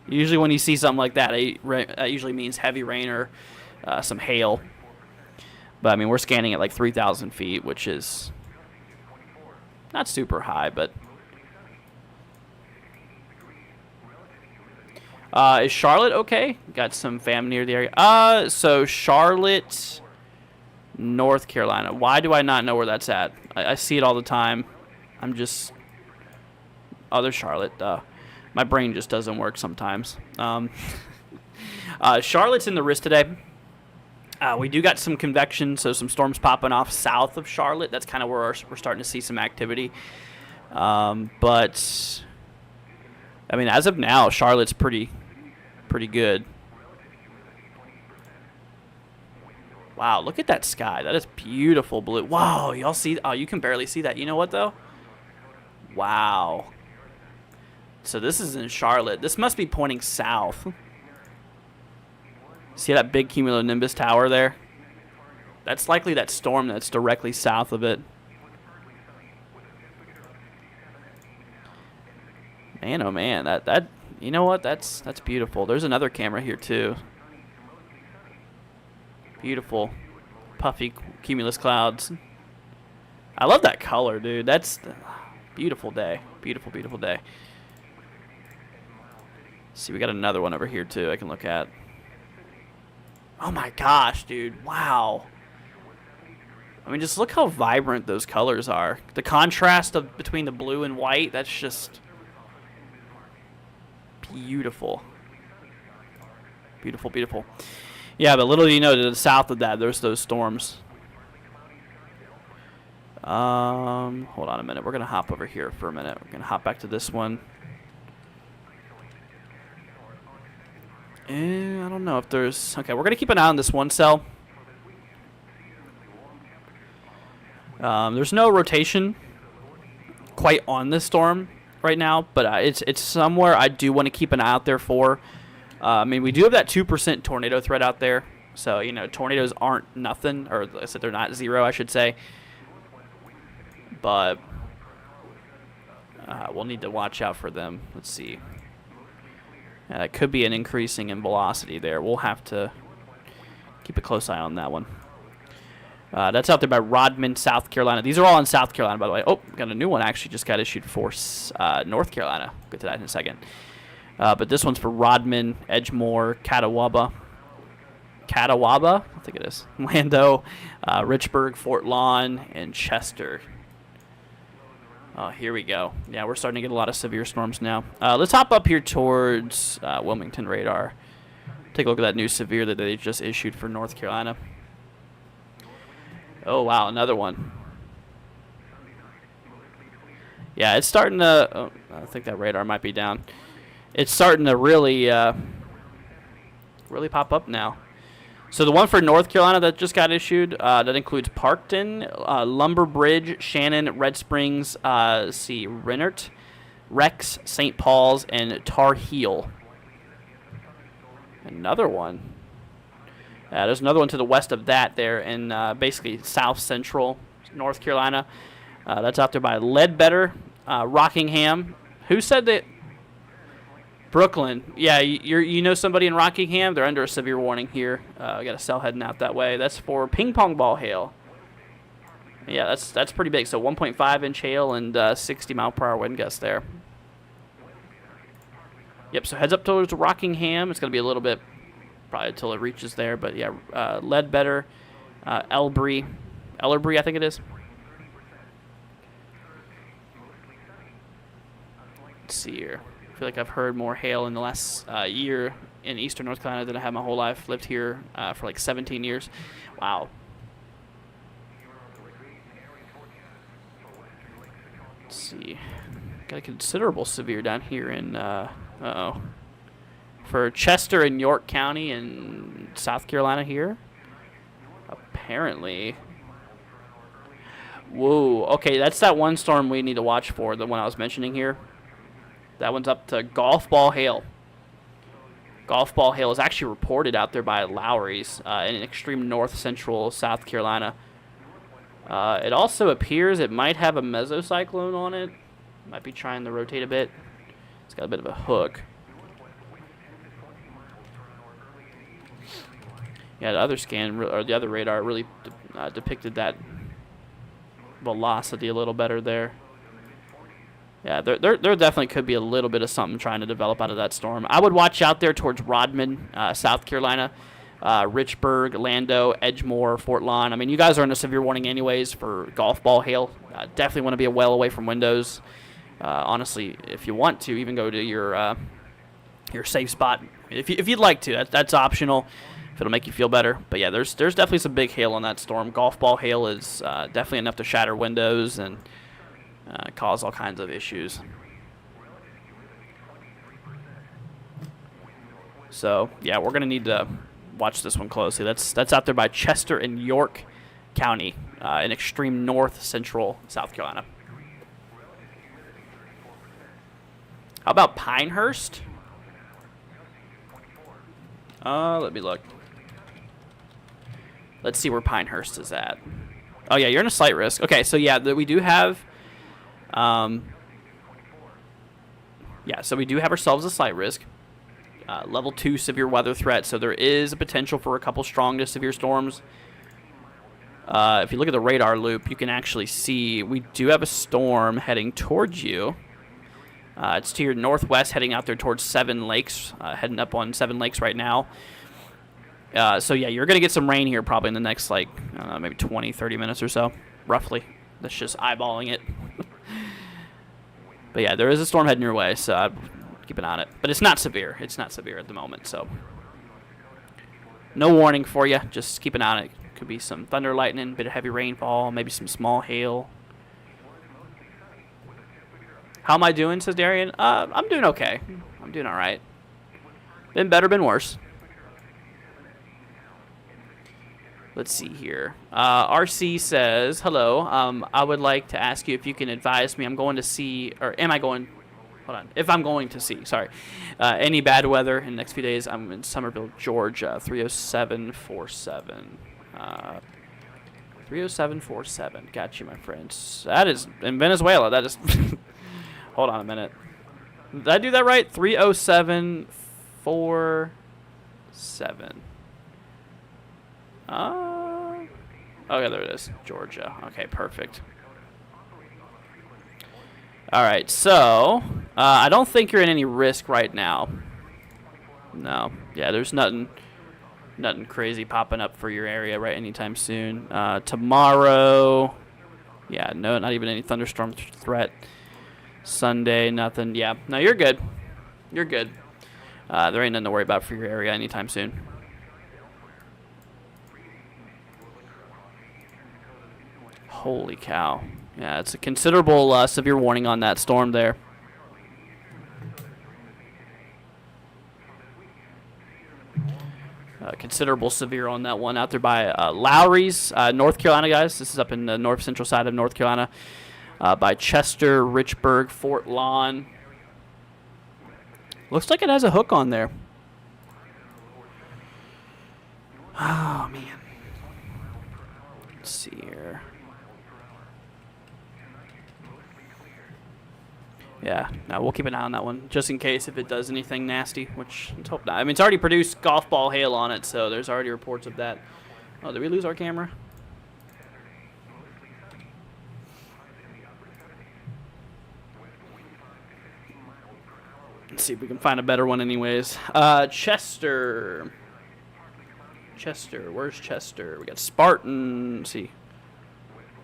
Usually when you see something like that, that usually means heavy rain or some hail. But I mean, we're scanning at 3,000 feet, which is not super high, but is Charlotte okay? Got some fam near the area. So Charlotte, North Carolina. Why do I not know where that's at? I see it all the time. I'm just other Charlotte. My brain just doesn't work sometimes. Charlotte's in the wrist today. We do got some convection, so some storms popping off south of Charlotte. That's kind of where we're starting to see some activity. But I mean, as of now, Charlotte's pretty good. Wow, look at that sky. That is beautiful blue. Wow, y'all see? Oh, you can barely see that. You know what, though? Wow. So this is in Charlotte. This must be pointing south. See that big cumulonimbus tower there? That's likely that storm that's directly south of it. Man, oh man, that you know what? That's beautiful. There's another camera here too. Beautiful, puffy cumulus clouds. I love that color, dude. That's beautiful day. Beautiful, beautiful day. See, we got another one over here too I can look at. Oh my gosh, dude. Wow. I mean, just look how vibrant those colors are. The contrast between the blue and white, that's just beautiful. Beautiful, beautiful. Yeah, but little do you know, to the south of that, there's those storms. Hold on a minute. We're going to hop over here for a minute. We're going to hop back to this one. I don't know if there's... Okay, we're going to keep an eye on this one cell. There's no rotation quite on this storm right now, but it's somewhere I do want to keep an eye out there for. I mean, we do have that 2% tornado threat out there. So, you know, tornadoes aren't nothing, or I said they're not zero, I should say. But we'll need to watch out for them. Let's see. It could be an increasing in velocity there. We'll have to keep a close eye on that one. That's out there by Rodman, South Carolina. These are all in South Carolina, by the way. Oh, got a new one actually just got issued for North Carolina. We'll get to that in a second. But this one's for Rodman, Edgemore, Catawba, I think it is, Lando, Richburg, Fort Lawn, and Chester. Oh, here we go. Yeah, we're starting to get a lot of severe storms now. Let's hop up here towards Wilmington radar. Take a look at that new severe that they just issued for North Carolina. Oh, wow, another one. Yeah, it's starting to... Oh, I think that radar might be down. It's starting to really pop up now. So the one for North Carolina that just got issued, that includes Parkton, Lumber Bridge, Shannon, Red Springs, Rennert, Rex, St. Paul's, and Tar Heel. Another one. There's another one to the west of that there in basically south central North Carolina. That's out there by Ledbetter, Rockingham. Who said that? Brooklyn. Yeah, you know somebody in Rockingham? They're under a severe warning here. I got a cell heading out that way. That's for ping pong ball hail. Yeah, that's pretty big. So 1.5 inch hail and 60 mile per hour wind gusts there. Yep, so heads up towards Rockingham. It's going to be a little bit, probably until it reaches there. But yeah, Ledbetter, Ellerbury, I think it is. Let's see here. I feel like I've heard more hail in the last year in eastern North Carolina than I have my whole life. Lived here for like 17 years. Wow. Let's see. Got a considerable severe down here in, for Chester and York County in South Carolina here. Apparently. Whoa. Okay, that's that one storm we need to watch for, the one I was mentioning here. That one's up to golf ball hail. Golf ball hail is actually reported out there by Lowry's in extreme north central South Carolina. It also appears it might have a mesocyclone on it. Might be trying to rotate a bit. It's got a bit of a hook. Yeah, the other scan or the other radar really depicted that velocity a little better there. Yeah, there definitely could be a little bit of something trying to develop out of that storm. I would watch out there towards Rodman, South Carolina, Richburg, Lando, Edgemore, Fort Lawn. I mean, you guys are in a severe warning anyways for golf ball hail. Definitely want to be well away from windows. Honestly, if you want to, even go to your safe spot. If you'd like to, that's optional. If it'll make you feel better. But yeah, there's definitely some big hail on that storm. Golf ball hail is definitely enough to shatter windows and cause all kinds of issues. So yeah, we're gonna need to watch this one closely. That's out there by Chester and York County in extreme north central South Carolina. How about Pinehurst? Let me look. Let's see where Pinehurst is at. Oh, yeah, you're in a slight risk. Okay, so, yeah, we do have... yeah, so we do have ourselves a slight risk. Level 2 severe weather threat, so there is a potential for a couple strong to severe storms. If you look at the radar loop, you can actually see we do have a storm heading towards you. It's to your northwest, heading out there towards Seven Lakes, heading up on Seven Lakes right now. So, yeah, you're going to get some rain here probably in the next, like, maybe 20, 30 minutes or so, roughly. That's just eyeballing it. But, yeah, there is a storm heading your way, so I'd keep an eye on it. But it's not severe. It's not severe at the moment, so. No warning for you. Just keep an eye on it. Could be some thunder, lightning, bit of heavy rainfall, maybe some small hail. How am I doing, says Darian? I'm doing okay. I'm doing all right. Been better, been worse. Let's see here. RC says, hello. I would like to ask you if you can advise me. I'm going to see, or am I going, hold on. If I'm going to see, sorry. Any bad weather in the next few days. I'm in Somerville, Georgia, 30747. 30747. Got you, my friends. That is in Venezuela. That is... Hold on a minute. Did I do that right? 30747. Okay, there it is. Georgia. Okay, perfect. All right, so I don't think you're in any risk right now. No. Yeah, there's nothing crazy popping up for your area right anytime soon. Tomorrow, yeah, no, not even any thunderstorm threat. Sunday, nothing. Yeah, no, you're good. You're good. There ain't nothing to worry about for your area anytime soon. Holy cow. Yeah, it's a considerable severe warning on that storm there. Considerable severe on that one out there by Lowry's, North Carolina, guys. This is up in the north central side of North Carolina. By Chester, Richburg, Fort Lawn. Looks like it has a hook on there. Oh, man. Let's see here. Yeah, no, we'll keep an eye on that one, just in case if it does anything nasty, which let's hope not. I mean, it's already produced golf ball hail on it, so there's already reports of that. Oh, did we lose our camera? Let's see if we can find a better one anyways. Chester. Chester. Where's Chester? We got Spartan. Let's see.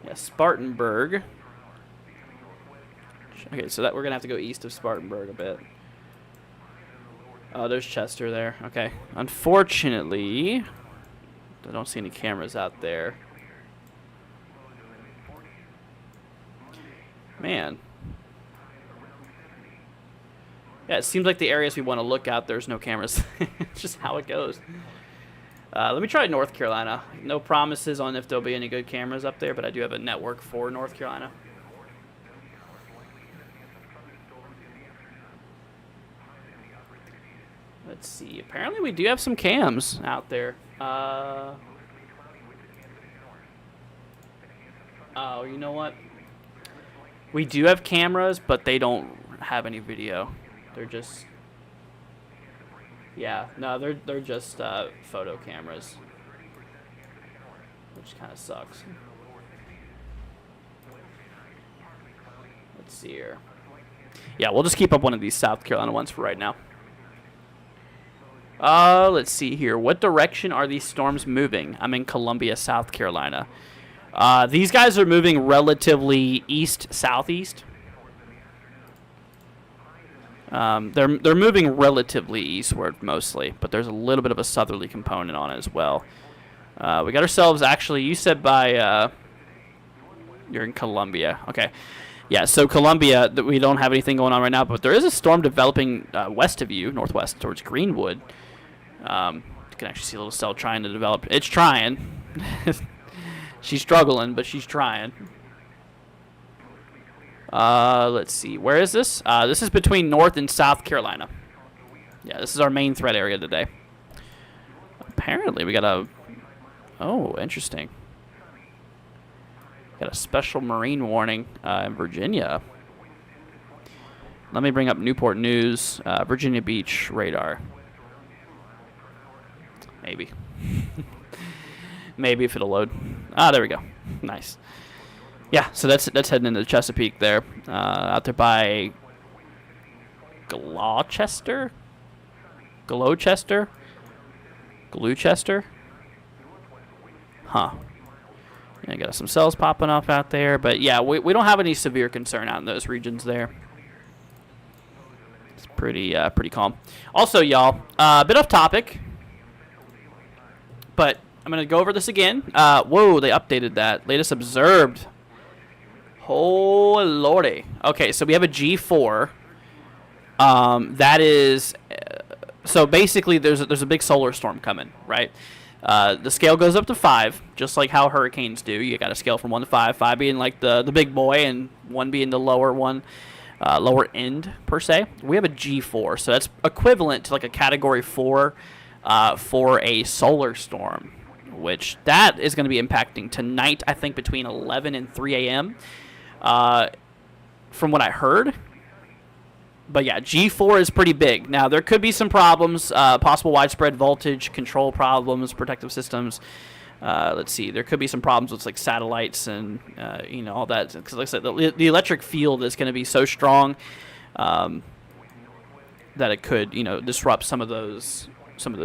Yeah, Spartanburg. Okay, so that we're going to have to go east of Spartanburg a bit. Oh, there's Chester there. Okay. Unfortunately, I don't see any cameras out there. Man. Yeah, it seems like the areas we want to look at, there's no cameras. It's just how it goes. Let me try North Carolina. No promises on if there'll be any good cameras up there, but I do have a network for North Carolina. Let's see. Apparently we do have some cams out there. Oh, you know what? We do have cameras, but they don't have any video. They're just, yeah, no, they're just photo cameras, which kind of sucks. Let's see here. Yeah, we'll just keep up one of these South Carolina ones for right now. Let's see here. What direction are these storms moving? I'm in Columbia, South Carolina. These guys are moving relatively east-southeast. They're moving relatively eastward mostly, but there's a little bit of a southerly component on it as well. We got ourselves, actually, you said by, you're in Columbia. Okay. Yeah, so Columbia, we don't have anything going on right now, but there is a storm developing west of you, northwest, towards Greenwood. You can actually see a little cell trying to develop. It's trying. She's struggling, but she's trying. Let's see. Where is this? This is between North and South Carolina. Yeah, this is our main threat area today. Apparently, we got a Oh, interesting. Got a special marine warning in Virginia. Let me bring up Newport News, Virginia Beach radar. Maybe. Maybe if it'll load. Ah, there we go. Nice. Yeah, so that's heading into Chesapeake there. Out there by Gloucester? Gloucester? Gloucester? Huh. Yeah, got some cells popping up out there. But yeah, we don't have any severe concern out in those regions there. It's pretty calm. Also, y'all, a bit off topic, but I'm going to go over this again. Whoa, they updated that. Latest observed. Oh, lordy. Okay, so we have a G4. That is... So basically, there's a big solar storm coming, right? The scale goes up to 5, just like how hurricanes do. You got a scale from 1 to 5, 5 being like the big boy and 1 being the lower one, lower end, per se. We have a G4, so that's equivalent to like a Category 4 for a solar storm, which that is going to be impacting tonight, I think, between 11 and 3 a.m., from what I heard. But yeah, G4 is pretty big. Now, there could be some problems, possible widespread voltage control problems, protective systems. Let's see, there could be some problems with like satellites and all that. Because like I said, the electric field is going to be so strong that it could disrupt some of those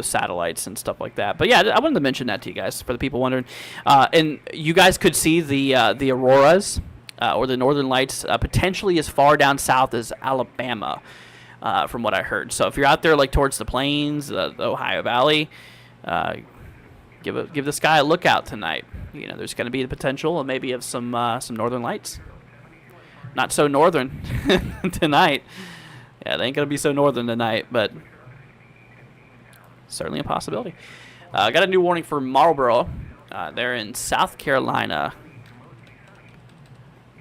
satellites and stuff like that. But yeah, I wanted to mention that to you guys for the people wondering. And you guys could see the auroras. Or the northern lights, potentially as far down south as Alabama, from what I heard. So if you're out there like towards the plains, the Ohio Valley, give the sky a lookout tonight. There's going to be the potential maybe of some northern lights. Not so northern tonight. Yeah, they ain't going to be so northern tonight, but certainly a possibility. I got a new warning for Marlboro. They're in South Carolina.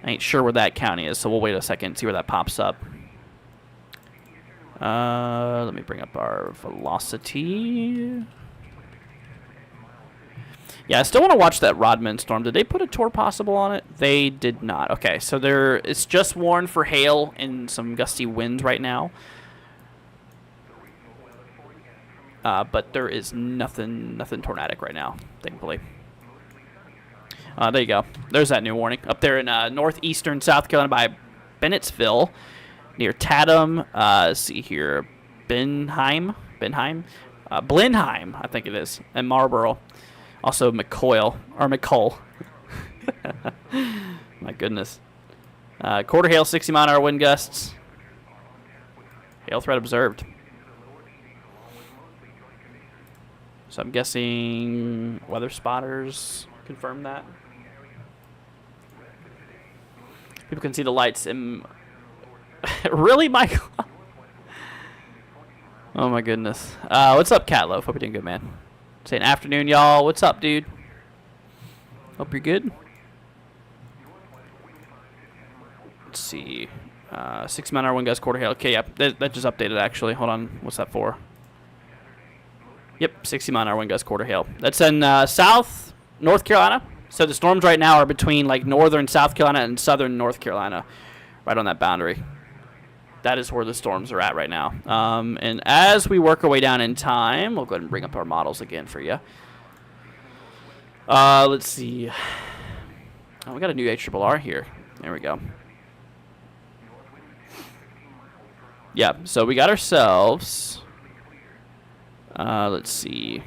I ain't sure where that county is, so we'll wait a second, see where that pops up. Let me bring up our velocity. Yeah, I still want to watch that Rodman storm. Did they put a tour possible on it? They did not. Okay, so it's just warned for hail and some gusty winds right now. But there is nothing tornadic right now, thankfully. There you go. There's that new warning. Up there in northeastern South Carolina by Bennettsville, near Tatum. Let's see here. Blenheim, I think it is, and Marlboro. Also McColl. My goodness. Quarter hail, 60 mile an hour wind gusts. Hail threat observed. So I'm guessing weather spotters confirm that. People can see the lights in... Really, Michael? Oh, my goodness. What's up, Catloaf? Hope you're doing good, man. Saying afternoon, y'all. What's up, dude? Hope you're good. Let's see. 6 mile an hour wind gust, quarter hail. Okay, yeah. That just updated, actually. Hold on. What's that for? Yep, 60 mile an hour wind gust, quarter hail. That's in South North Carolina. So the storms right now are between like northern South Carolina and southern North Carolina, right on that boundary. That is where the storms are at right now. And as we work our way down in time, we'll go ahead and bring up our models again for you. Let's see. Oh, we got a new HRRR here. There we go. Yeah, so we got ourselves... let's see.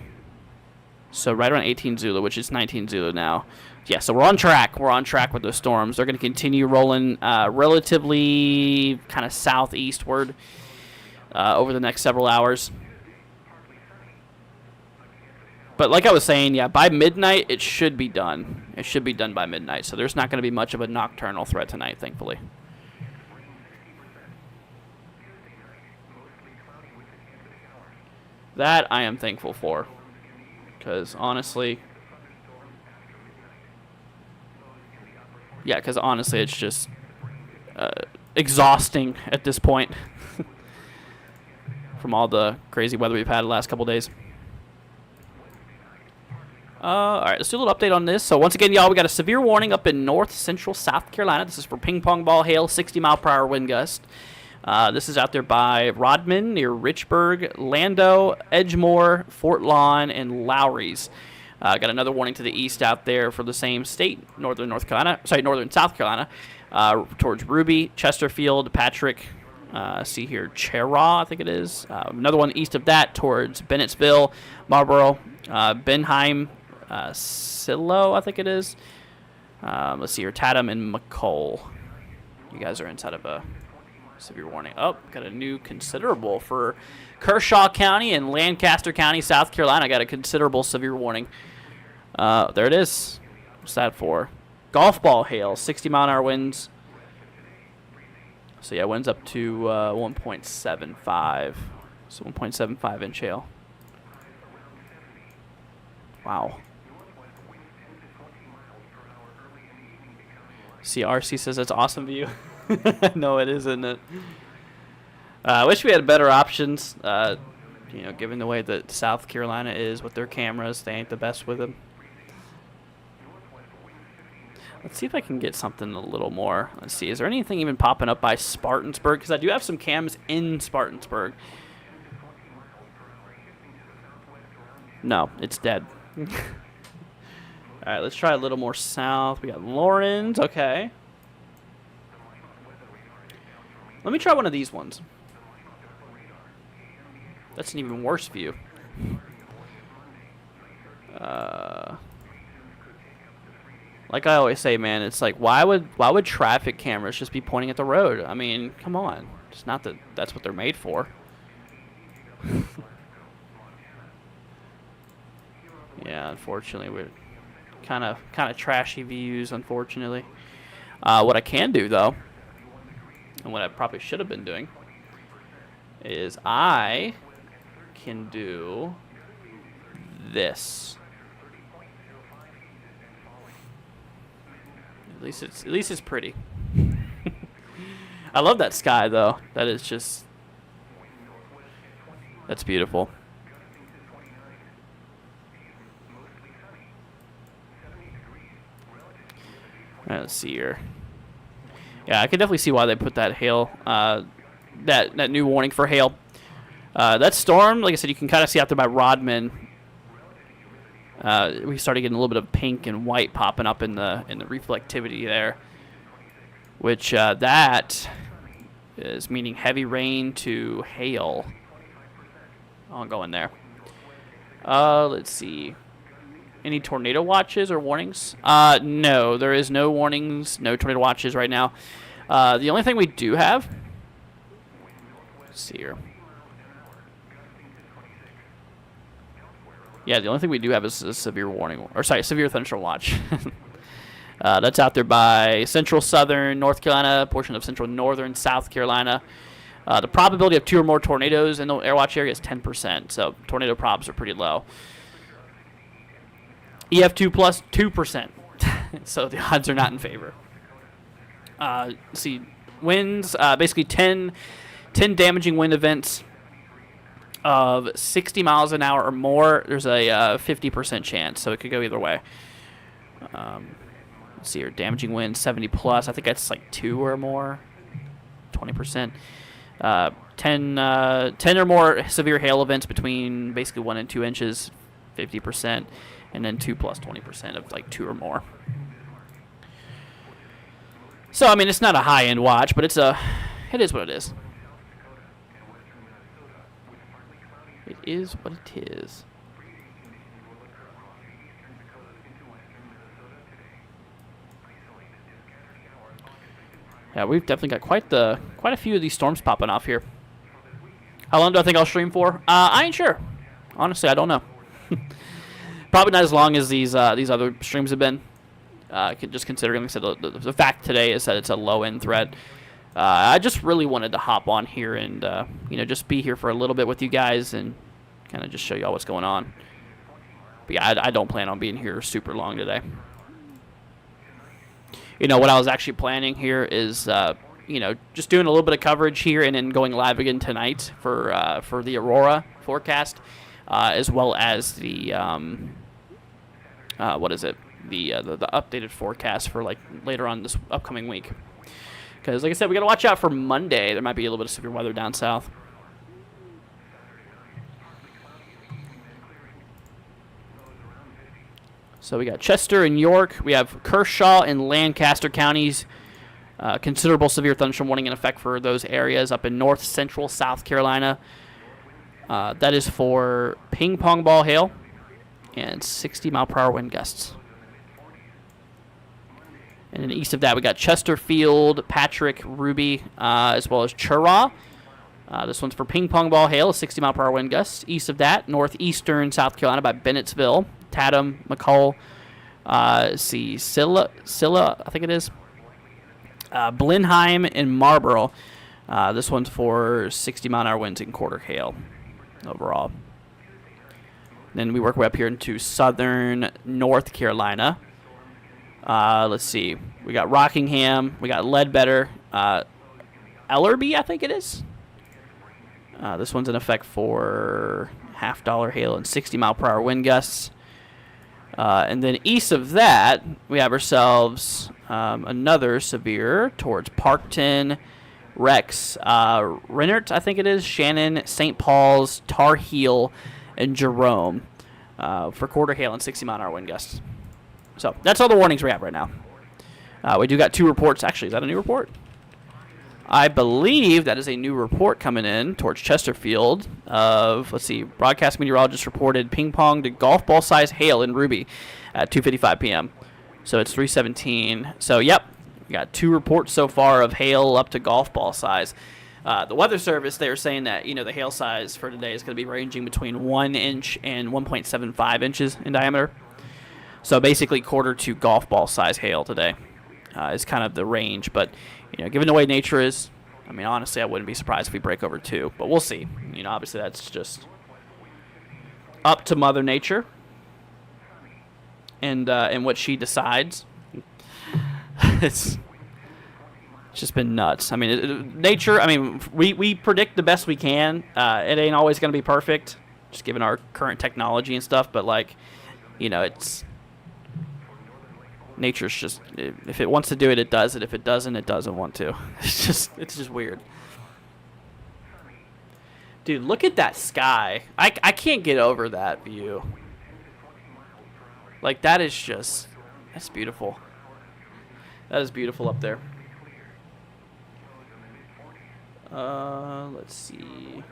So right around 18 Zulu, which is 19 Zulu now. Yeah, so we're on track. We're on track with those storms. They're going to continue rolling relatively kind of southeastward over the next several hours. But like I was saying, yeah, by midnight, it should be done. It should be done by midnight. So there's not going to be much of a nocturnal threat tonight, thankfully. That I am thankful for. Because honestly, it's just exhausting at this point from all the crazy weather we've had the last couple days. All right, let's do a little update on this. So once again, y'all, we got a severe warning up in north central South Carolina. This is for ping pong ball hail, 60-mile-per-hour wind gust. This is out there by Rodman, near Richburg, Lando, Edgemore, Fort Lawn, and Lowry's. Got another warning to the east out there for the same state, northern South Carolina, towards Ruby, Chesterfield, Patrick. See here, Cheraw, I think it is. Another one east of that towards Bennettsville, Marlboro, Benheim, Silo, I think it is. Let's see here, Tatham and McCole. You guys are inside of a severe warning. Oh, got a new considerable for Kershaw County and Lancaster County, South Carolina. Got a considerable severe warning. There it is. What's that for? Golf ball hail, 60-mile-an-hour winds. So yeah, winds up to 1.75. So 1.75 inch hail. Wow. See, RC says it's awesome view. No, it isn't. I wish we had better options. Given the way that South Carolina is with their cameras, they ain't the best with them. Let's see if I can get something a little more. Let's see. Is there anything even popping up by Spartansburg? Because I do have some cams in Spartansburg. No, it's dead. All right, let's try a little more south. We got Lawrence. Okay. Let me try one of these ones. That's an even worse view. Like I always say, man, it's like why would traffic cameras just be pointing at the road? I mean, come on. It's not that that's what they're made for. Yeah, unfortunately, we're kind of trashy views, unfortunately. What I can do though, and what I probably should have been doing, is I can do this. At least it's pretty. I love that sky though. That is just, that's beautiful. All right, let's see here. Yeah, I can definitely see why they put that hail, that new warning for hail. That storm, like I said, you can kind of see out there by Rodman. We started getting a little bit of pink and white popping up in the reflectivity there, which that is meaning heavy rain to hail. I'll go in there. Let's see. Any tornado watches or warnings? No, there is no warnings, no tornado watches right now. The only thing we do have, let's see here. Yeah, the only thing we do have is a severe warning, or sorry, severe thunderstorm watch. That's out there by central southern North Carolina, portion of central northern South Carolina. The probability of 2 or more tornadoes in the air watch area is 10%, so tornado probs are pretty low. EF2 plus 2%, so the odds are not in favor. See, winds, basically 10 damaging wind events of 60 miles an hour or more. There's a 50% chance, so it could go either way. Let's see here, damaging wind 70 plus. I think that's like 2 or more, 20%. 10 or more severe hail events between basically 1 and 2 inches, 50%, and then 2 plus 20% of like 2 or more. So I mean, it's not a high-end watch, but it is what it is. It is what it is. Yeah, we've definitely got quite a few of these storms popping off here. How long do I think I'll stream for? I ain't sure. Honestly, I don't know. Probably not as long as these other streams have been. Just considering, like I said, the fact today is that it's a low-end threat. I just really wanted to hop on here and just be here for a little bit with you guys and kind of just show y'all what's going on. But yeah, I don't plan on being here super long today. What I was actually planning here is just doing a little bit of coverage here and then going live again tonight for the aurora forecast, as well as the what is it? The updated forecast for like later on this upcoming week. Because like I said, we got to watch out for Monday. There might be a little bit of severe weather down south. So we got Chester and York. We have Kershaw and Lancaster counties. Considerable severe thunderstorm warning in effect for those areas up in north central South Carolina. That is for ping pong ball hail and 60-mile-per-hour wind gusts. And then east of that, we got Chesterfield, Patrick, Ruby, as well as Churraw. This one's for ping pong ball hail, 60-mile-per-hour wind gusts. East of that, northeastern South Carolina by Bennettsville, Tatham, McCall, Scylla, I think it is. Blenheim and Marlboro. This one's for 60-mile-an-hour winds and quarter hail overall. Then we work way up here into southern North Carolina. Let's see. We got Rockingham. We got Ledbetter. Ellerby, I think it is. This one's in effect for $50 hail and 60-mile-per-hour wind gusts. And then east of that, we have ourselves another severe towards Parkton, Rex, Rennert, I think it is, Shannon, St. Paul's, Tar Heel, and Jerome for quarter hail and 60-mile-an-hour wind gusts. So that's all the warnings we have right now. We do got 2 reports. Actually, is that a new report? I believe that is a new report coming in towards Chesterfield of, let's see, broadcast meteorologist reported ping pong to golf ball size hail in Ruby at 2:55 p.m. So it's 3:17. So, yep, we got 2 reports so far of hail up to golf ball size. The Weather Service, they were saying that, the hail size for today is going to be ranging between 1 inch and 1.75 inches in diameter. So basically quarter to golf ball size hail today is kind of the range. But, given the way nature is, honestly, I wouldn't be surprised if we break over 2. But we'll see. Obviously that's just up to Mother Nature and what she decides. It's just been nuts. Nature, we predict the best we can. It ain't always going to be perfect, just given our current technology and stuff. But, it's... Nature's just, if it wants to do it, it does it. If it doesn't, it doesn't want to. It's just weird. Dude, look at that sky. I can't get over that view. That is just, that's beautiful. That is beautiful up there. Let's see.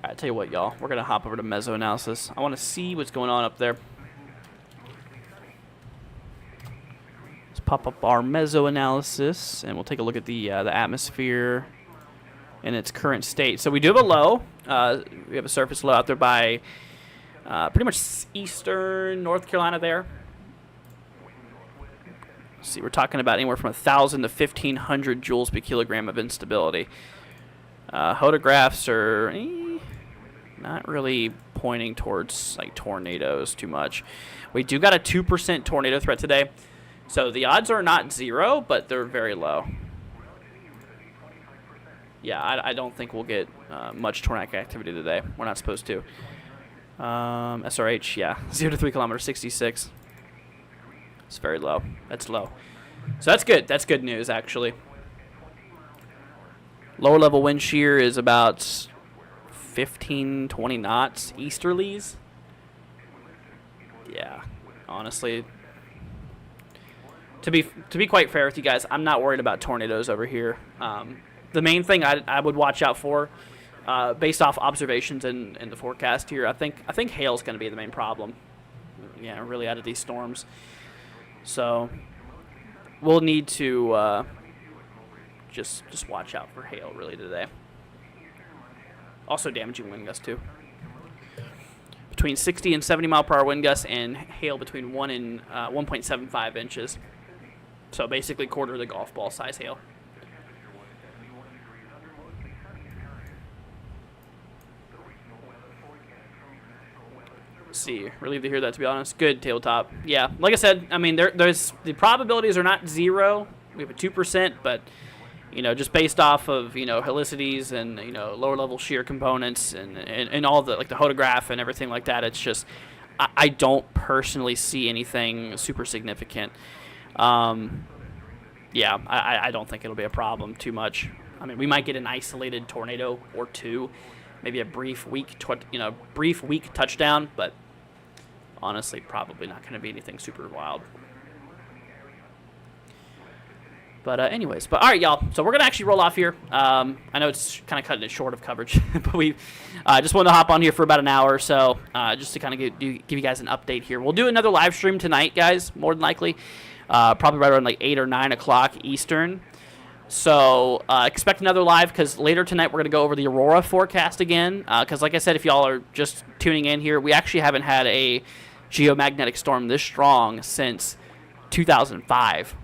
Alright, tell you what, y'all. We're going to hop over to mesoanalysis. I want to see what's going on up there. Let's pop up our mesoanalysis, and we'll take a look at the atmosphere in its current state. So we do have a low. We have a surface low out there by pretty much eastern North Carolina there. Let's see, we're talking about anywhere from 1,000 to 1,500 joules per kilogram of instability. Photographs are not really pointing towards tornadoes too much. We do got a 2% tornado threat today, so the odds are not 0, but they're very low. Yeah, I don't think we'll get much tornadic activity today. We're not supposed to. SRH, yeah, 0 to 3 kilometers, 66. It's very low. That's low. So that's good. That's good news, actually. Lower level wind shear is about 15, 20 knots easterlies. Yeah, honestly, to be quite fair with you guys, I'm not worried about tornadoes over here. The main thing I would watch out for, based off observations in the forecast here, I think hail's going to be the main problem. Yeah, really out of these storms. So we'll need to just watch out for hail really today. Also damaging wind gusts too. Between 60 and 70 mile per hour wind gusts and hail between 1 and 1.75 inches. So basically quarter of the golf ball size hail. see. Relieved to hear that, to be honest. Good tabletop. Yeah, like I said, I mean, there's the probabilities are not 0. We have a 2%, but just based off of helicities and lower level shear components and all the the hodograph and everything like that, it's just I don't personally see anything super significant. Yeah, I don't think it'll be a problem too much. I mean, we might get an isolated tornado or two, maybe a brief weak touchdown, but honestly, probably not going to be anything super wild. But anyways, all right, y'all. So we're gonna actually roll off here. I know it's kind of cutting it short of coverage, but we just wanted to hop on here for about an hour or so, just to kind of give you guys an update here. We'll do another live stream tonight, guys, more than likely, probably right around 8 or 9 o'clock Eastern. So expect another live, because later tonight we're gonna go over the aurora forecast again. Because like I said, if y'all are just tuning in here, we actually haven't had a geomagnetic storm this strong since 2005.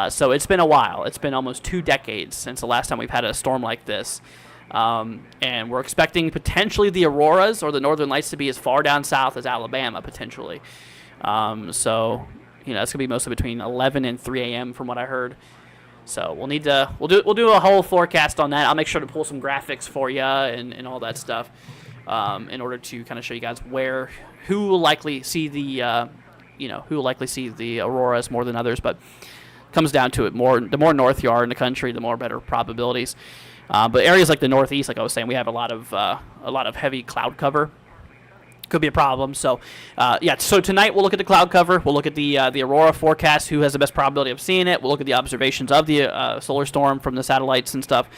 So it's been a while. It's been almost 2 decades since the last time we've had a storm like this. And we're expecting potentially the auroras or the northern lights to be as far down south as Alabama, potentially. So, it's going to be mostly between 11 and 3 a.m. from what I heard. So we'll do a whole forecast on that. I'll make sure to pull some graphics for you and all that stuff in order to kind of show you guys who will likely see the auroras more than others, but comes down to it. The more north you are in the country, the more better probabilities. But areas like the northeast, like I was saying, we have a lot of heavy cloud cover. Could be a problem. So, So tonight we'll look at the cloud cover. We'll look at the aurora forecast. Who has the best probability of seeing it? We'll look at the observations of the solar storm from the satellites and stuff.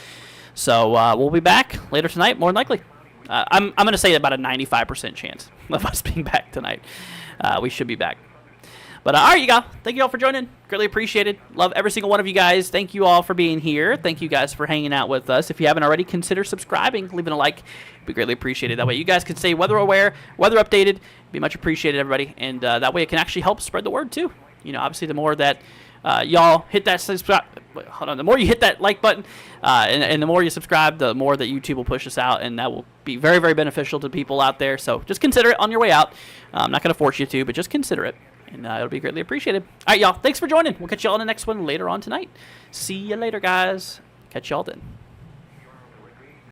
So we'll be back later tonight, more than likely. I'm going to say about a 95% chance of us being back tonight. We should be back. But all right, you guys. Thank you all for joining. Greatly appreciated. Love every single one of you guys. Thank you all for being here. Thank you guys for hanging out with us. If you haven't already, consider subscribing, leaving a like. It'd be greatly appreciated. That way you guys can stay weather aware, weather updated. It'd be much appreciated, everybody. And that way it can actually help spread the word too. Obviously the more that y'all hit that the more you hit that like button, and the more you subscribe, the more that YouTube will push us out, and that will be very, very beneficial to people out there. So just consider it on your way out. I'm not going to force you to, but just consider it. And it'll be greatly appreciated. All right, y'all. Thanks for joining. We'll catch y'all in the next one later on tonight. See you later, guys. Catch y'all then.